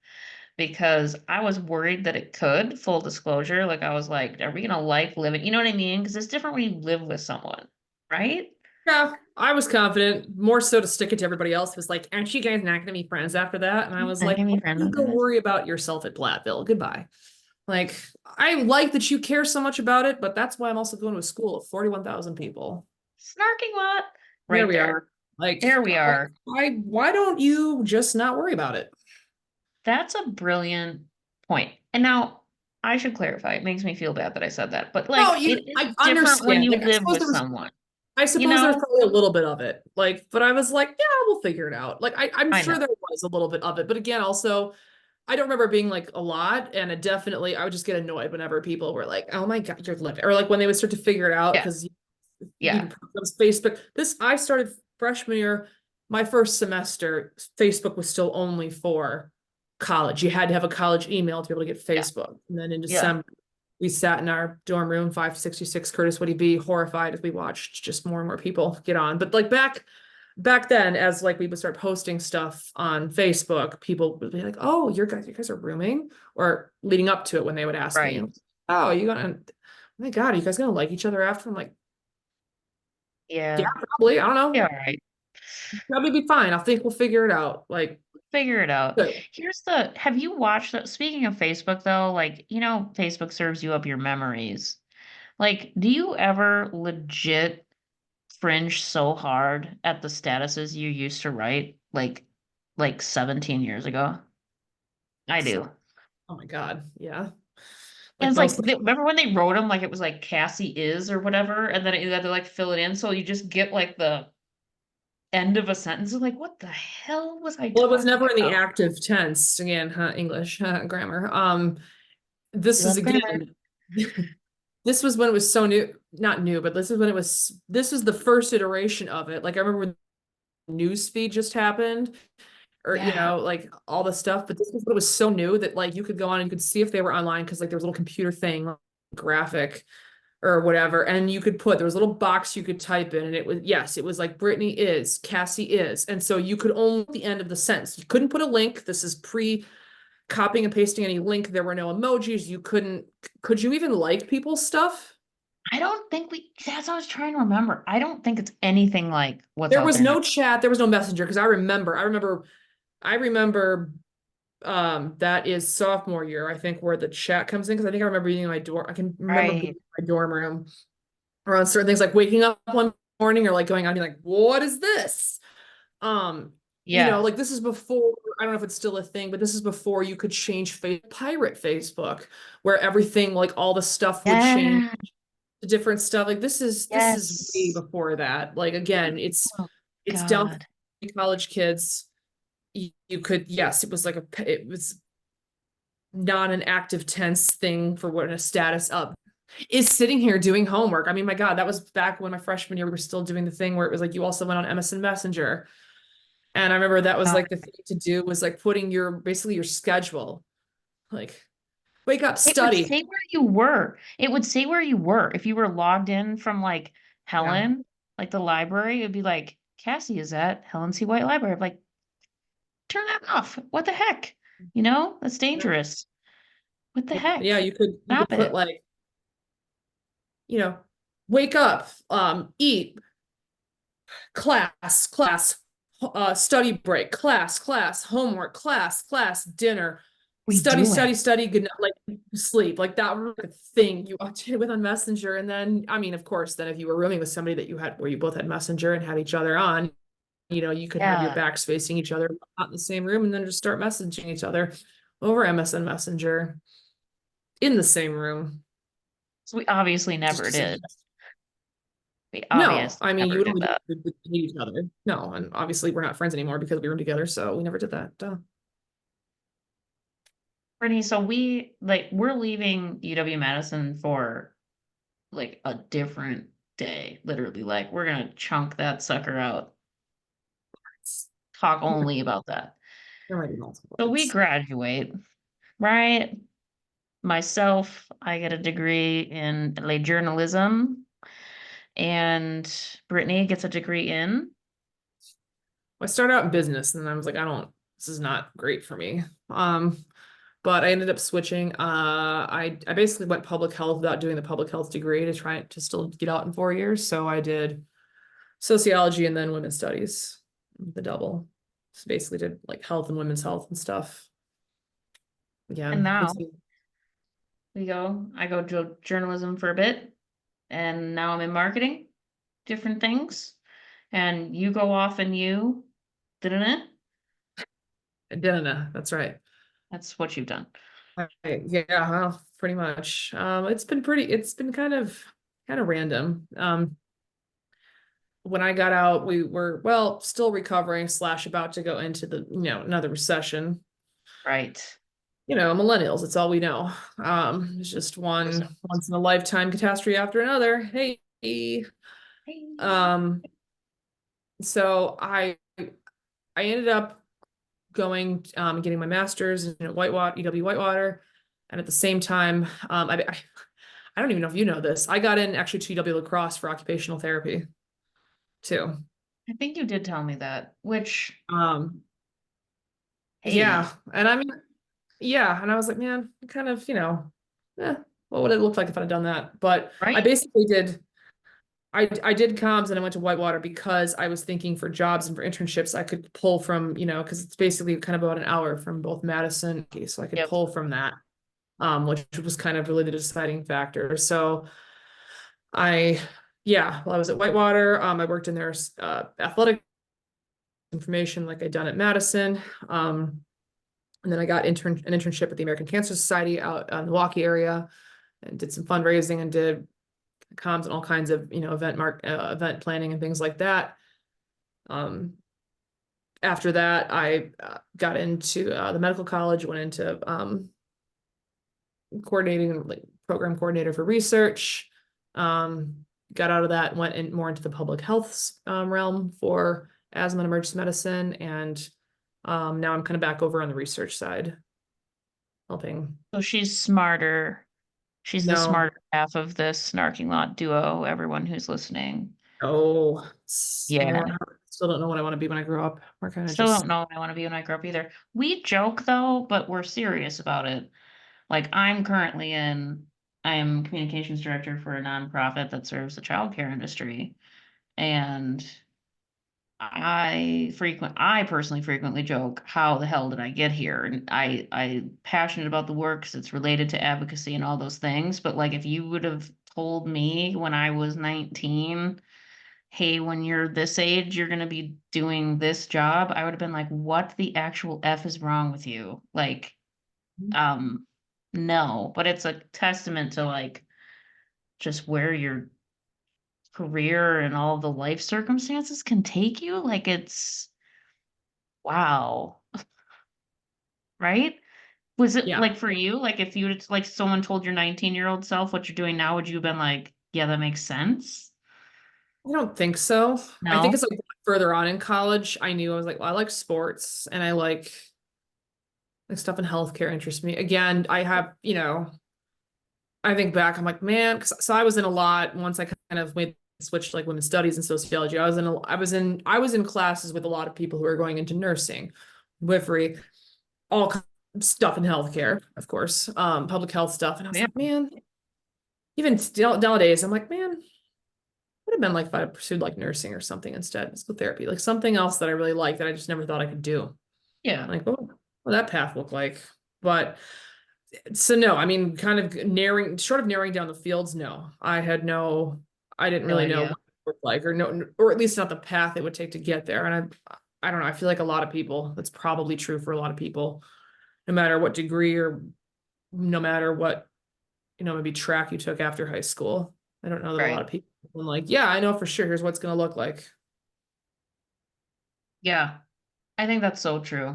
because I was worried that it could, full disclosure. Like, I was like, are we gonna like living? You know what I mean? Because it's different when you live with someone, right? Yeah, I was confident, more so to stick it to everybody else. Was like, aren't you guys not gonna be friends after that? And I was Not like, gonna why be don't friends you after go this. worry about yourself at Blattville? Goodbye. Like, I like that you care so much about it, but that's why I'm also going to a school of 41,000 people. Snarky lot. There Right we there. are. Like, There we are. why don't you just not worry about it? That's a brilliant point. And now I should clarify. It makes me feel bad that I said that, but No, like you, it is I different when understand. you Like, live with someone. I You suppose there's know? probably a little bit of it. Like, but I was like, yeah, we'll figure it out. Like, I'm I sure know. there was a little bit of it. But again, also, I don't remember being like a lot. And it definitely, I would just get annoyed whenever people were like, oh my God, you're living. Or like when they would start to figure it out Yeah. because Yeah. even Facebook. I started freshman year, my first semester, Facebook was still only for college. You had to have a college email to be able to get Yeah. Facebook. And then in Yeah. December, we sat in our dorm room, 566 Curtis Woody B, horrified as we watched just more and more people get on. But like back then, as like we would start posting stuff on Facebook, people would be like, "Oh, you guys are rooming," or leading up to it when they would ask me, Right. "Oh, you gonna, oh my God, are you guys gonna like each other after?" I'm like, "Yeah, Yeah. probably. I don't Yeah. know. All right. Probably be fine. I think we'll figure it out." Like, Figure it out. good. Have you watched that? Speaking of Facebook though, like, Facebook serves you up your memories. Like, do you ever legit cringe so hard at the statuses you used to write like 17 years ago? I do. Oh my God, yeah. And Like it's like, most. remember when they wrote them like it was like Cassie is or whatever, and then you had to like fill it in, so you just get like the end of a sentence. It's like, what the hell was I Well, it was talking never in the about? active tense again, huh? English grammar. We This is love grammar. again. This was when it was so new, not new, but this is when it was. This was the first iteration of it. Like I remember when newsfeed just happened, or Yeah. like all the stuff. But this was when it was so new that like you could go on and you could see if they were online because like there was a little computer thing, like, graphic or whatever, and you could put there was a little box you could type in, and it was yes, it was like Brittany is, Cassie is, and so you could only at the end of the sentence. You couldn't put a link. This is pre copying and pasting any link. There were no emojis. You couldn't. Could you even like people's stuff? I don't think that's what I was trying to remember. I don't think it's anything like what's There out was there now. no chat. There was no messenger because I remember that is sophomore year, I think, where the chat comes in because I think I remember being in my dorm. I can remember being Right. in my dorm room around certain things like waking up one morning or like going on and being like, what is this? Um, Yeah. like this is before, I don't know if it's still a thing, but this is before you could change pirate Facebook, where everything, like all the stuff would change Yeah. to different stuff. Like this is way Yes. before that. Like again, Oh it's down God. for college kids. You could, yes, it was like it was not an active tense thing for what a status up is sitting here doing homework. I mean, my God, that was back when my freshman year, we were still doing the thing where it was like you also went on MSN Messenger. And I remember that was Uh, like the thing to do was like putting your basically your schedule, like wake up, It would study. say where you were. It would say where you were. If you were logged in from like Yeah. Helen, like the library, it would be like, Cassie is at Helen C. White Library. I'm like, turn that off. What the heck? That's dangerous. What the Yeah, heck? you could Stop put it. like, you know, wake up, eat, class, study break, class, homework, class, dinner, We do it. study, good night, like sleep. Like that was like a thing you updated with on Messenger. And then, I mean, of course, then if you were rooming with somebody that you had where you both had Messenger and had each other on, you could have your Yeah. backs facing each other, not in the same room, and then just start messaging each other over MSN Messenger in the same room. So we obviously Just never to say, did. We no, obviously I mean, you never would did only do that. it with each other. No, and obviously we're not friends anymore because we were together, so we never did that. Duh. Brittany, so we're leaving UW-Madison for like a different day, literally. Like we're gonna chunk that sucker out. Talk only about that. There might be multiple So we ones. graduate, right? Myself, I get a degree in late journalism, and Brittany gets a degree in. I started out in business and then I was like, this is not great for me. Um, but I ended up switching. I basically went public health without doing the public health degree to try to still get out in 4 years. So I did sociology and then women's studies, the double. So basically did like health and women's health and stuff. And Again, now it's I go journalism for a bit, and now I'm in marketing, different things. And you go off and you, didn't it? Dana, that's right. That's what you've done. Yeah, well, pretty much. It's been kind of random. When I got out, we were, well, still recovering slash about to go into the, another recession. Right. Millennials, it's all we know. It's just one once in a lifetime catastrophe after another. Hey. Hey. Um, so I ended up going getting my master's in Whitewater, UW Whitewater. And at the same time, I don't even know if you know this. I got in actually to UW La Crosse for occupational therapy too. I think you did tell me that, which, Um, hey, yeah. And I mean, yeah. And I was like, man, kind of, what would it look like if I'd done that? But I right? basically did, I did comms and I went to Whitewater because I was thinking for jobs and for internships, I could pull from, because it's basically kind of about an hour from both Madison. So I could Yep. pull from that, which was kind of really the deciding factor. So I, yeah, while I was at Whitewater, I worked in their athletic information like I'd done at Madison. And then I got an internship at the American Cancer Society out in the Milwaukee area and did some fundraising and did comms and all kinds of, event planning and things like that. After that, I got into the medical college, went into coordinating, like program coordinator for research. Got out of that, went in more into the public health realm for asthma and emergency medicine, and now I'm kind of back over on the research side, helping. So she's smarter. She's the No, smarter half of this snarking lot duo, everyone who's listening. oh, Yeah. still don't know what I want to be when I grow up. We're kind of Still just don't know what I want to be when I grow up either. We joke though, but we're serious about it. Like I am communications director for a nonprofit that serves the childcare industry. And I personally frequently joke, how the hell did I get here? And I'm passionate about the work because it's related to advocacy and all those things. But like, if you would have told me when I was 19, hey, when you're this age, you're going to be doing this job, I would have been like, what the actual F is wrong with you? Like, um, no, but it's a testament to like just where your career and all the life circumstances can take you. Like, it's wow, right? Was it yeah. like for you, like if you like someone told your 19-year-old self what you're doing now, would you have been like, yeah, that makes sense? I don't think so. I think No? it's like further on in college, I knew I was like, well, I like sports and I like stuff in healthcare interests me. Again, I have, I think back, I'm like, man, so I was in a lot once I kind of made the switch to like women's studies and sociology. I was in classes with a lot of people who are going into nursing, midwifery, all stuff in healthcare, of course, public health stuff. And I was Yeah. like, man, even still nowadays, I'm like, man, would have been like if I had pursued like nursing or something instead, physical therapy, like something else that I really like that I just never thought I could do. Yeah. Like, what that path look like? But so no, I mean, kind of short of narrowing down the fields, no. I didn't No really know what idea. it looked like, or no, or at least not the path it would take to get there. And I don't know, I feel like a lot of people, that's probably true for a lot of people, no matter what degree or no matter what, maybe track you took after high school. I don't know that a lot Right. of people are like, yeah, I know for sure, here's what's gonna look like. Yeah. I think that's so true.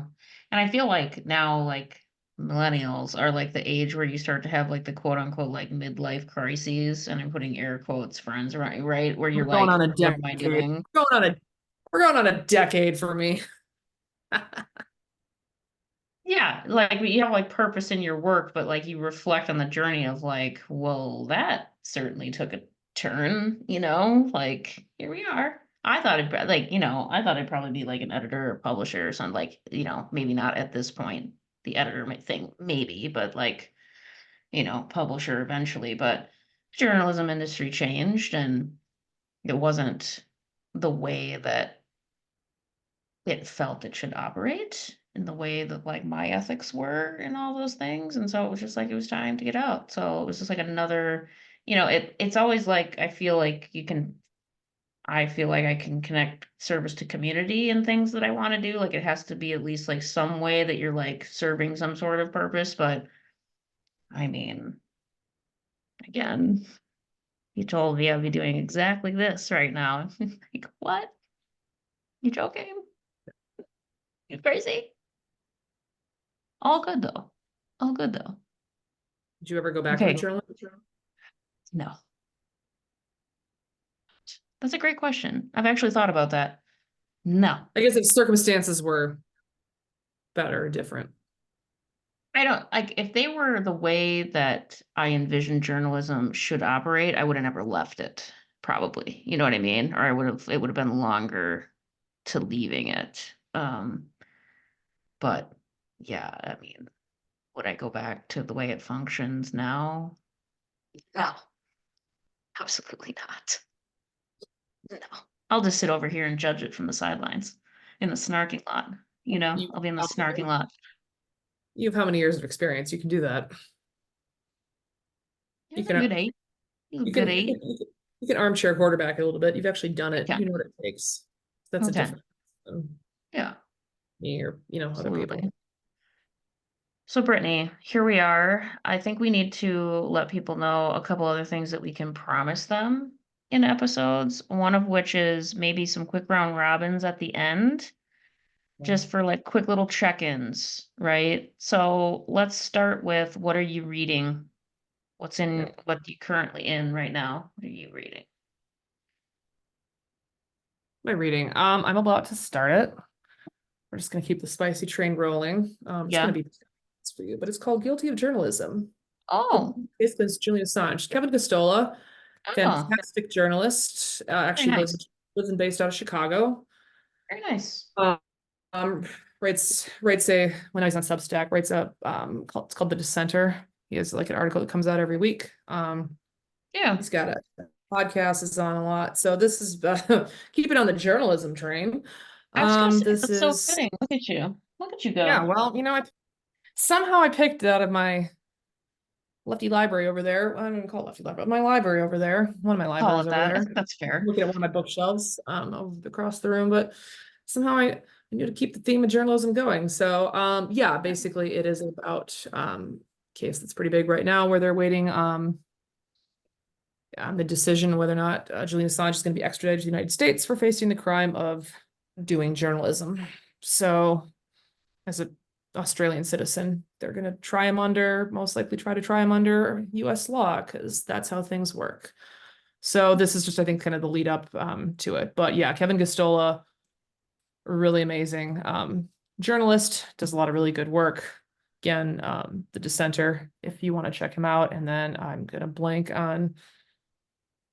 And I feel like now, like millennials are like the age where you start to have like the quote unquote like midlife crises, and I'm putting air quotes friends, right? Where you're We're going like, on a what am I decade. doing? We're going on a decade for me. Yeah, like you have like purpose in your work, but like you reflect on the journey of like, well, that certainly took a turn, like here we are. I thought I thought I'd probably be like an editor or publisher or something, like, maybe not at this point. the editor may think maybe, but like, publisher eventually, but journalism industry changed and it wasn't the way that it felt it should operate in the way that like my ethics were and all those things. And so it was just like it was time to get out. So it was just like another, it's always like I feel like I can connect service to community and things that I want to do. Like it has to be at least like some way that you're like serving some sort of purpose. But I mean, again, you told me I'd be doing exactly this right now. Like, what? You joking? You crazy? All good though. All good though. Did you ever go back into Okay, journalism? no. That's a great question. I've actually thought about that. No. I guess if circumstances were better, different. I don't like if they were the way that I envisioned journalism should operate, I would have never left it, probably. You know what I mean? Or it would have been longer to leaving it. But yeah, I mean, would I go back to the way it functions now? No, absolutely not. No. I'll just sit over here and judge it from the sidelines in the snarking lot. You I'll be in the have snarking lot. you have how many years of experience? You can do that. Yeah, You a can good 8. A you good can you 8. can, you can armchair quarterback it a little bit. You've actually done it. Okay. You know what it takes. That's a Okay. difference than Yeah, me or other people. absolutely. So, Brittany, here we are. I think we need to let people know a couple other things that we can promise them in episodes. One of which is maybe some quick round robins at the end, just for like quick little check-ins, right? So let's start with what are you reading? Yeah. What you currently in right now? What are you reading? My reading. I'm about to start it. We're just gonna keep the spicy train rolling. It's gonna Yeah. be for you, but it's called Guilty of Journalism. The Oh, It's Julian Assange. Kevin Costola, oh, fantastic journalist. very Actually nice. lives and based out of Chicago. Very nice. Um, writes a when I was on Substack, writes a it's called The Dissenter. He has like an article that comes out every week. Yeah. He's got a podcast is on a lot. So this is keep it on the journalism train. I was gonna say This that's so is fitting. Look at you. Look at you yeah, go. well, somehow I picked it out of my lefty library over there. I don't even call it lefty library, my library over there. One of my Call libraries it over that. there. That's fair. Looking at one of my bookshelves over across the room, but somehow I knew to keep the theme of journalism going. So yeah, basically it is about case that's pretty big right now where they're waiting on the decision whether or not Julian Assange is going to be extradited to the United States for facing the crime of doing journalism. So as a Australian citizen, they're going to most likely try to try him under US law because that's how things work. So this is just, I think, kind of the lead up to it. But yeah, Kevin Gostola, really amazing journalist, does a lot of really good work. Again, The Dissenter, if you want to check him out. And then I'm gonna blank on.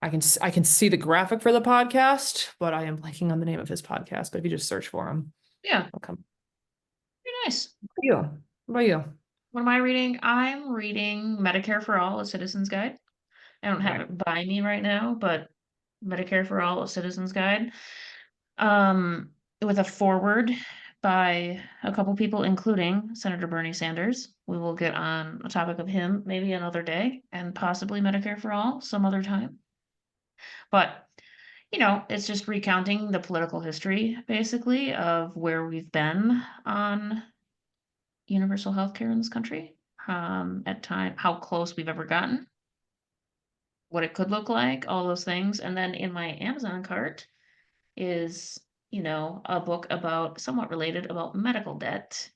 I can see the graphic for the podcast, but I am blanking on the name of his podcast. But if you just search for him, Yeah. I'll come. Very nice. You. What about you? What am I reading? I'm reading Medicare for All, A Citizen's Guide. I don't have Right. it by me right now, but Medicare for All, A Citizen's Guide. Um, with a foreword by a couple people, including Senator Bernie Sanders. We will get on a topic of him maybe another day and possibly Medicare for All some other time. But, it's just recounting the political history, basically, of where we've been on universal health care in this country, at time, how close we've ever gotten, what it could look like, all those things. And then in my Amazon cart is, a book about somewhat related about medical debt,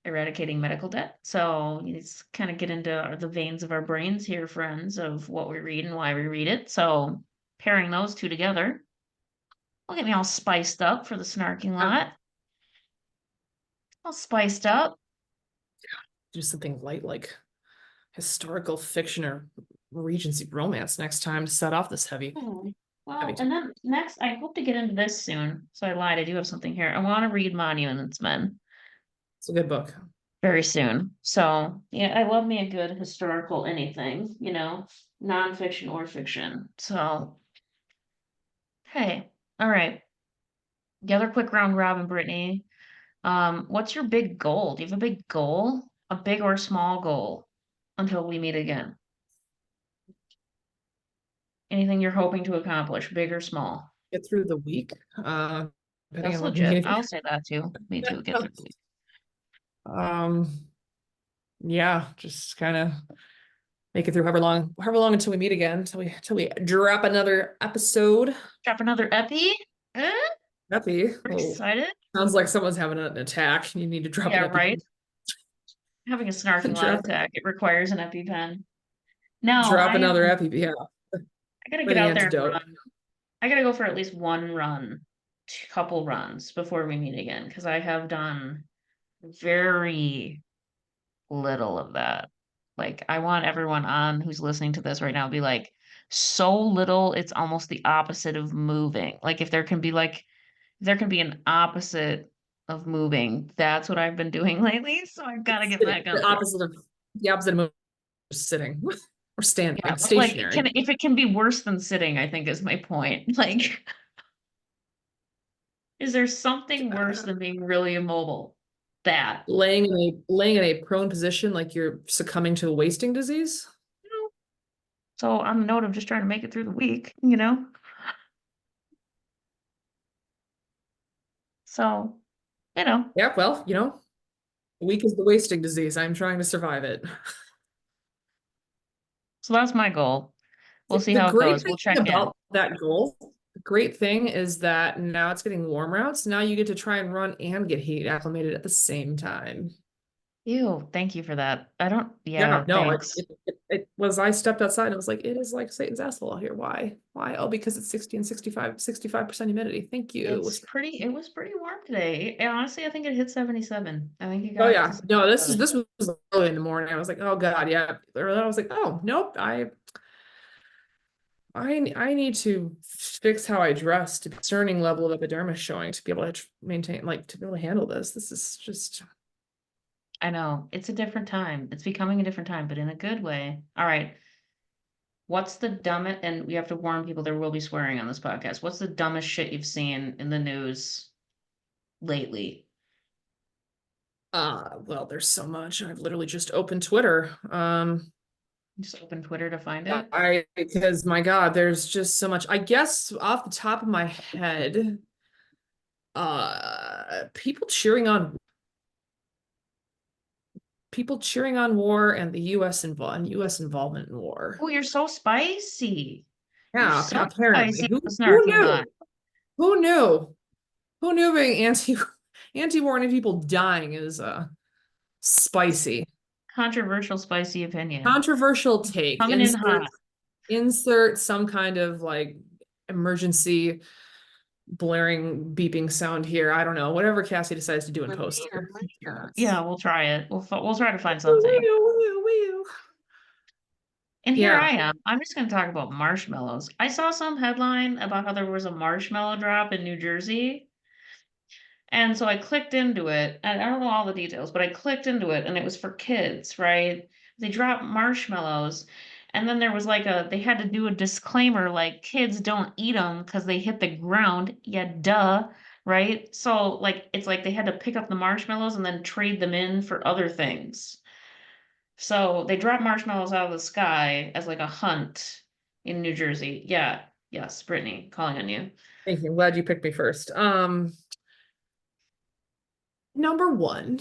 eradicating medical debt. So it's kind of get into the veins of our brains here, friends, of what we read and why we read it. So pairing those two together will get me all spiced up for the snarking Yeah. lot. All spiced up. Do something light like historical fiction or Regency romance next time to set off this heavy. Hmm. Heavy Well, time. and then next, I hope to get into this soon. So I lied. I do have something here. I want to read Monuments Men. It's a good book. very soon. So yeah, I love me a good historical anything, nonfiction or fiction. So hey, all right. The other quick round robin, Brittany. What's your big goal? Do you have a big goal? A big or small goal until we meet again? Anything you're hoping to accomplish, big or small? Get through the week. Depending That's on when we legit. meet I'll say that too. Me too. Get through the week. again. Yeah, just kind of make it through however long until we meet again, until we drop another episode. Drop another epi. Eh? Epi. We're Oh, excited. sounds like someone's having an attack. You need to drop an Yeah, right. EpiPen. Having a snarking lot Drop attack. It requires an EpiPen. No, drop another Epi. Yeah, I gotta for get the out there and antidote. run. I gotta go for at least one run, couple runs before we meet again, because I have done very little of that. Like, I want everyone on who's listening to this right now to be like, so little, it's almost the opposite of moving. Like, if there can be an opposite of moving, that's what I've been doing lately. So I've got to get Sitting. back out there. The opposite of moving is sitting or Yeah, standing, but like, stationary. if it can be worse than sitting, I think is my point. Like, is there something worse than being really immobile? That. Laying in a prone position like you're succumbing to a wasting disease. You know? So on the note of just trying to make it through the week. So, you know, Yeah, well, the weak is the wasting disease. I'm trying to survive it. so that's my goal. We'll see The how it great goes. thing We'll check in. about that goal, the great thing is that now it's getting warmer out. So now you get to try and run and get heat acclimated at the same time. Ew, thank you for that. Yeah, Yeah, no, thanks. it was, I stepped outside and I was like, it is like Satan's asshole out here. Why? Why? Oh, because it's 60 and 65% humidity. Thank you. It was pretty warm today. And honestly, I think it hit 77. I think it Oh got to yeah. No, 77. this was early in the morning. I was like, oh God, yeah. Or I was like, oh nope, I need to fix how I dress to be a discerning level of epidermis showing to be able to maintain, like, to be able to handle this. This is just, I know. It's a different time. It's becoming a different time, but in a good way. All right. What's the dumbest, and we have to warn people there will be swearing on this podcast. What's the dumbest shit you've seen in the news lately? well, there's so much. I've literally just opened Twitter. Just open Twitter to find it. Because my God, there's just so much. I guess off the top of my head, people cheering on war and the US involvement in war. Oh, you're so spicy. You're Yeah, so apparently. spicy Who with the who snarky lot. knew? Who knew? Who knew being anti-war and people dying is spicy. Controversial, spicy opinion. Controversial take. Coming in hot. Insert some kind of like emergency blaring beeping sound here. I don't know. Whatever Cassie decides to do in post here. Yeah, we'll try it. We'll try to find something. And here Yeah. I am. I'm just going to talk about marshmallows. I saw some headline about how there was a marshmallow drop in New Jersey. And so I clicked into it, and I don't know all the details, but I clicked into it and it was for kids, right? They dropped marshmallows, and then there was like they had to do a disclaimer like kids don't eat them because they hit the ground. Yeah, duh, right? So like it's like they had to pick up the marshmallows and then trade them in for other things. So they dropped marshmallows out of the sky as like a hunt in New Jersey. Yeah, yes, Brittany, calling on you. Thank you. I'm glad you picked me first. Number one,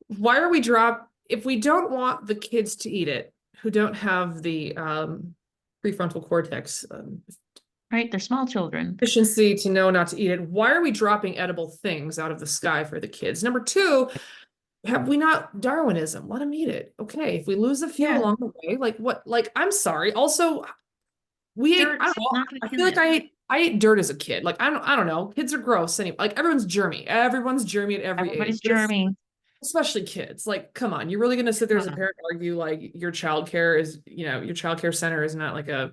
why are we if we don't want the kids to eat it, who don't have the prefrontal cortex Right, they're small children. efficiency to know not to eat it, why are we dropping edible things out of the sky for the kids? Number two, have we not Darwinism? Let them eat it. Okay, if we lose a few Yeah. along the way, like what? Like, I'm sorry. Also, we ate, I Dirt's don't know. not gonna I kill feel like you. I ate dirt as a kid. Like, I don't know. Kids are gross anyway. Like, everyone's germy. Everyone's germy at every age. Everybody's germy. Especially kids. Like, come on, you're really gonna sit there as a parent argue like your childcare is, your childcare center is not like a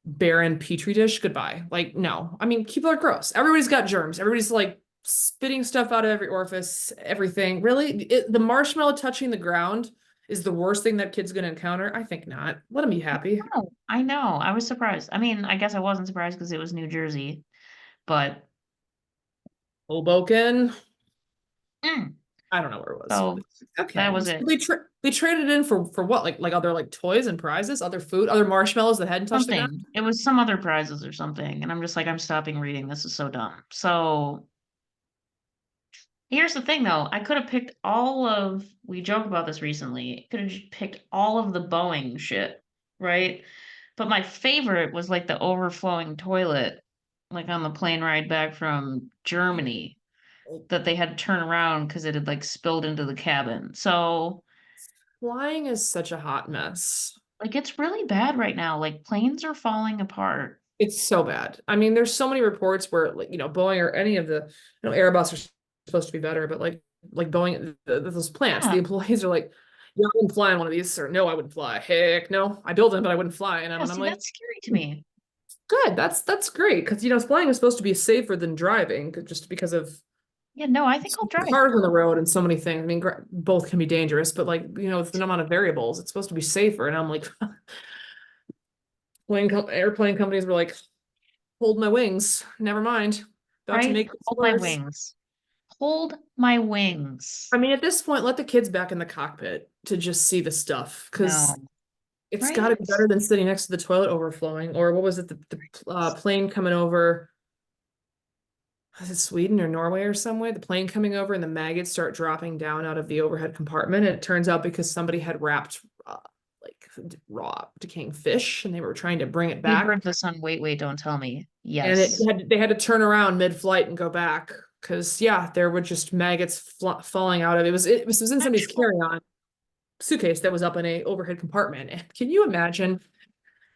barren petri dish? Goodbye. Like, no. I mean, people are gross. Everybody's got germs. Everybody's like spitting stuff out of every orifice, everything. Really, the marshmallow touching the ground is the worst thing that kid's gonna encounter? I think not. Let him be happy. Oh, I know. I was surprised. I mean, I guess I wasn't surprised because it was New Jersey, but Hoboken. mm, I don't know where it was. so that Okay. was So it. they traded in for what? Like other like toys and prizes, other food, other marshmallows that hadn't touched the ground? Something. It was some other prizes or something. And I'm just like, I'm stopping reading. This is so dumb. So here's the thing though. I could have picked all of, we joke about this recently, could have just picked all of the Boeing shit, right? But my favorite was like the overflowing toilet, like on the plane ride back from Germany, that they had to turn around because it had like spilled into the cabin. So Flying is such a hot mess. like it's really bad right now. Like planes are falling apart. It's so bad. I mean, there's so many reports where like, Boeing or any of the, Airbus are supposed to be better, but like Boeing, those plants, the Yeah. employees are like, yeah, I wouldn't fly on one of these, or no, I wouldn't fly. Heck no. I build them, but I wouldn't fly. And Yeah, I'm see, like, that's scary to me. good. That's great. Because flying is supposed to be safer than driving, just because of Yeah, no, I think I'll drive. cars on the road and so many things. I mean, both can be dangerous, but like, with the amount of variables, it's supposed to be safer. And I'm like, airplane companies were like, hold my wings. Never mind. About to Right? make this Hold my worse. wings. Hold my wings. I mean, at this point, let the kids back in the cockpit to just see the stuff, No. because it's got to Right? be better than sitting next to the toilet overflowing, or what was it, the plane coming over, was it Sweden or Norway or somewhere? The plane coming over and the maggots start dropping down out of the overhead compartment. And it turns out because somebody had wrapped like raw decaying fish and they were trying to bring it We back. heard this on Wait, Wait, Don't Tell Me. And Yes. they had to turn around mid-flight and go back because yeah, there were just maggots falling out of it. It was in somebody's Actual. carry-on suitcase that was up in a overhead compartment. And can you imagine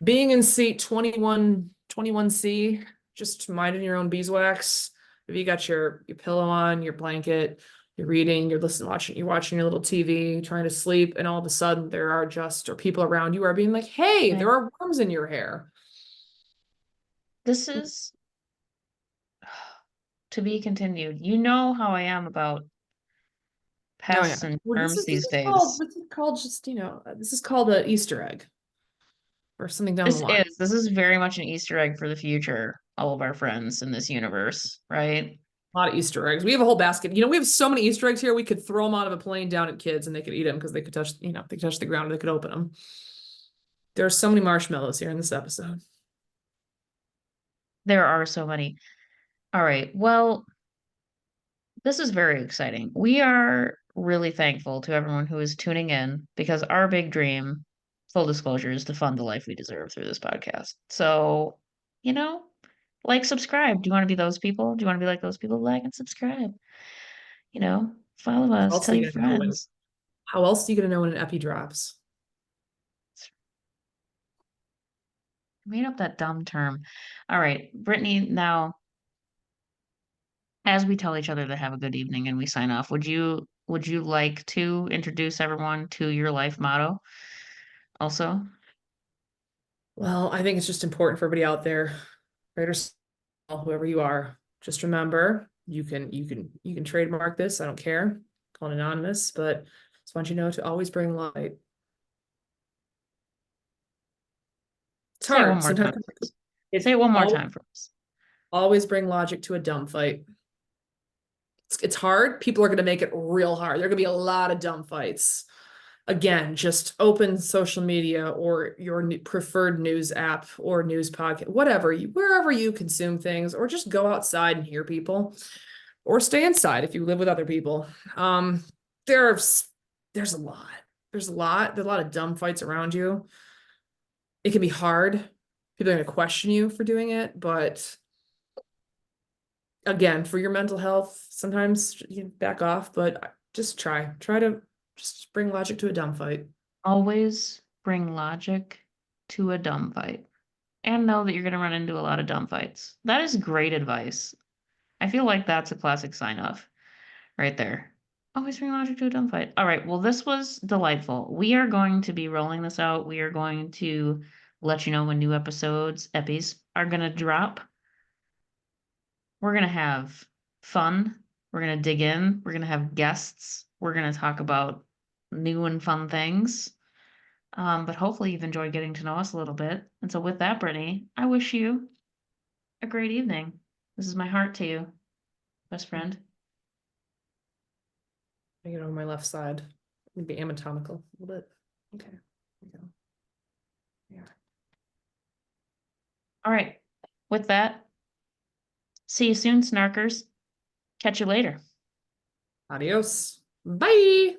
being in seat 21C, just minding your own beeswax? If you got your pillow on, your blanket, you're reading, you're watching your little TV, trying to sleep, and all of a sudden there are or people around you are being like, hey, Right. there are worms in your hair. This is to be continued. You know how I am about Oh yeah. pests and Well, germs these days. this is called just, this is called an Easter egg or something down the line. This is very much an Easter egg for the future, all of our friends in this universe, right? A lot of Easter eggs. We have a whole basket. We have so many Easter eggs here. We could throw them out of a plane down at kids and they could eat them because they could touch, they could touch the ground and they could open them. There are so many marshmallows here in this episode. There are so many. All right. Well, this is very exciting. We are really thankful to everyone who is tuning in because our big dream, full disclosure, is to fund the life we deserve through this podcast. So, you know, like, subscribe. Do you want to be those people? Do you want to be like those people? Like and subscribe. Follow How us, else tell are your you gonna know friends. how else are you gonna know when an epi drops? Made up that dumb term. All right, Brittany, now as we tell each other to have a good evening and we sign off, would you like to introduce everyone to your life motto also? Well, I think it's just important for everybody out there, right or small, whoever you are, just remember you can trademark this. I don't care. Call it anonymous, but just want you to know to always bring light. It's Say it one hard. more time, Sometimes please. it's Say it one more time for us. always bring logic to a dumb fight. It's hard. People are going to make it real hard. There are going to be a lot of dumb fights. Again, just open social media or your preferred news app or news podcast, wherever you consume things, or just go outside and hear people, or stay inside if you live with other people. Um, there's there's a lot. There's a lot of dumb fights around you. It can be hard. People are going to question you for doing it, but again, for your mental health, sometimes you back off, but just try to just bring logic to a dumb fight. Always bring logic to a dumb fight and know that you're going to run into a lot of dumb fights. That is great advice. I feel like that's a classic sign off right there. Always bring logic to a dumb fight. All right. Well, this was delightful. We are going to be rolling this out. We are going to let you know when new epis, are going to drop. We're going to have fun. We're gonna dig in. We're gonna have guests. We're gonna talk about new and fun things. But hopefully you've enjoyed getting to know us a little bit. And so with that, Brittany, I wish you a great evening. This is my heart to you, best friend. I get on my left side. Maybe anatomical a little bit. Okay. There we go. Yeah. All right. With that, see you soon, snarkers. Catch you later. Adios. Bye.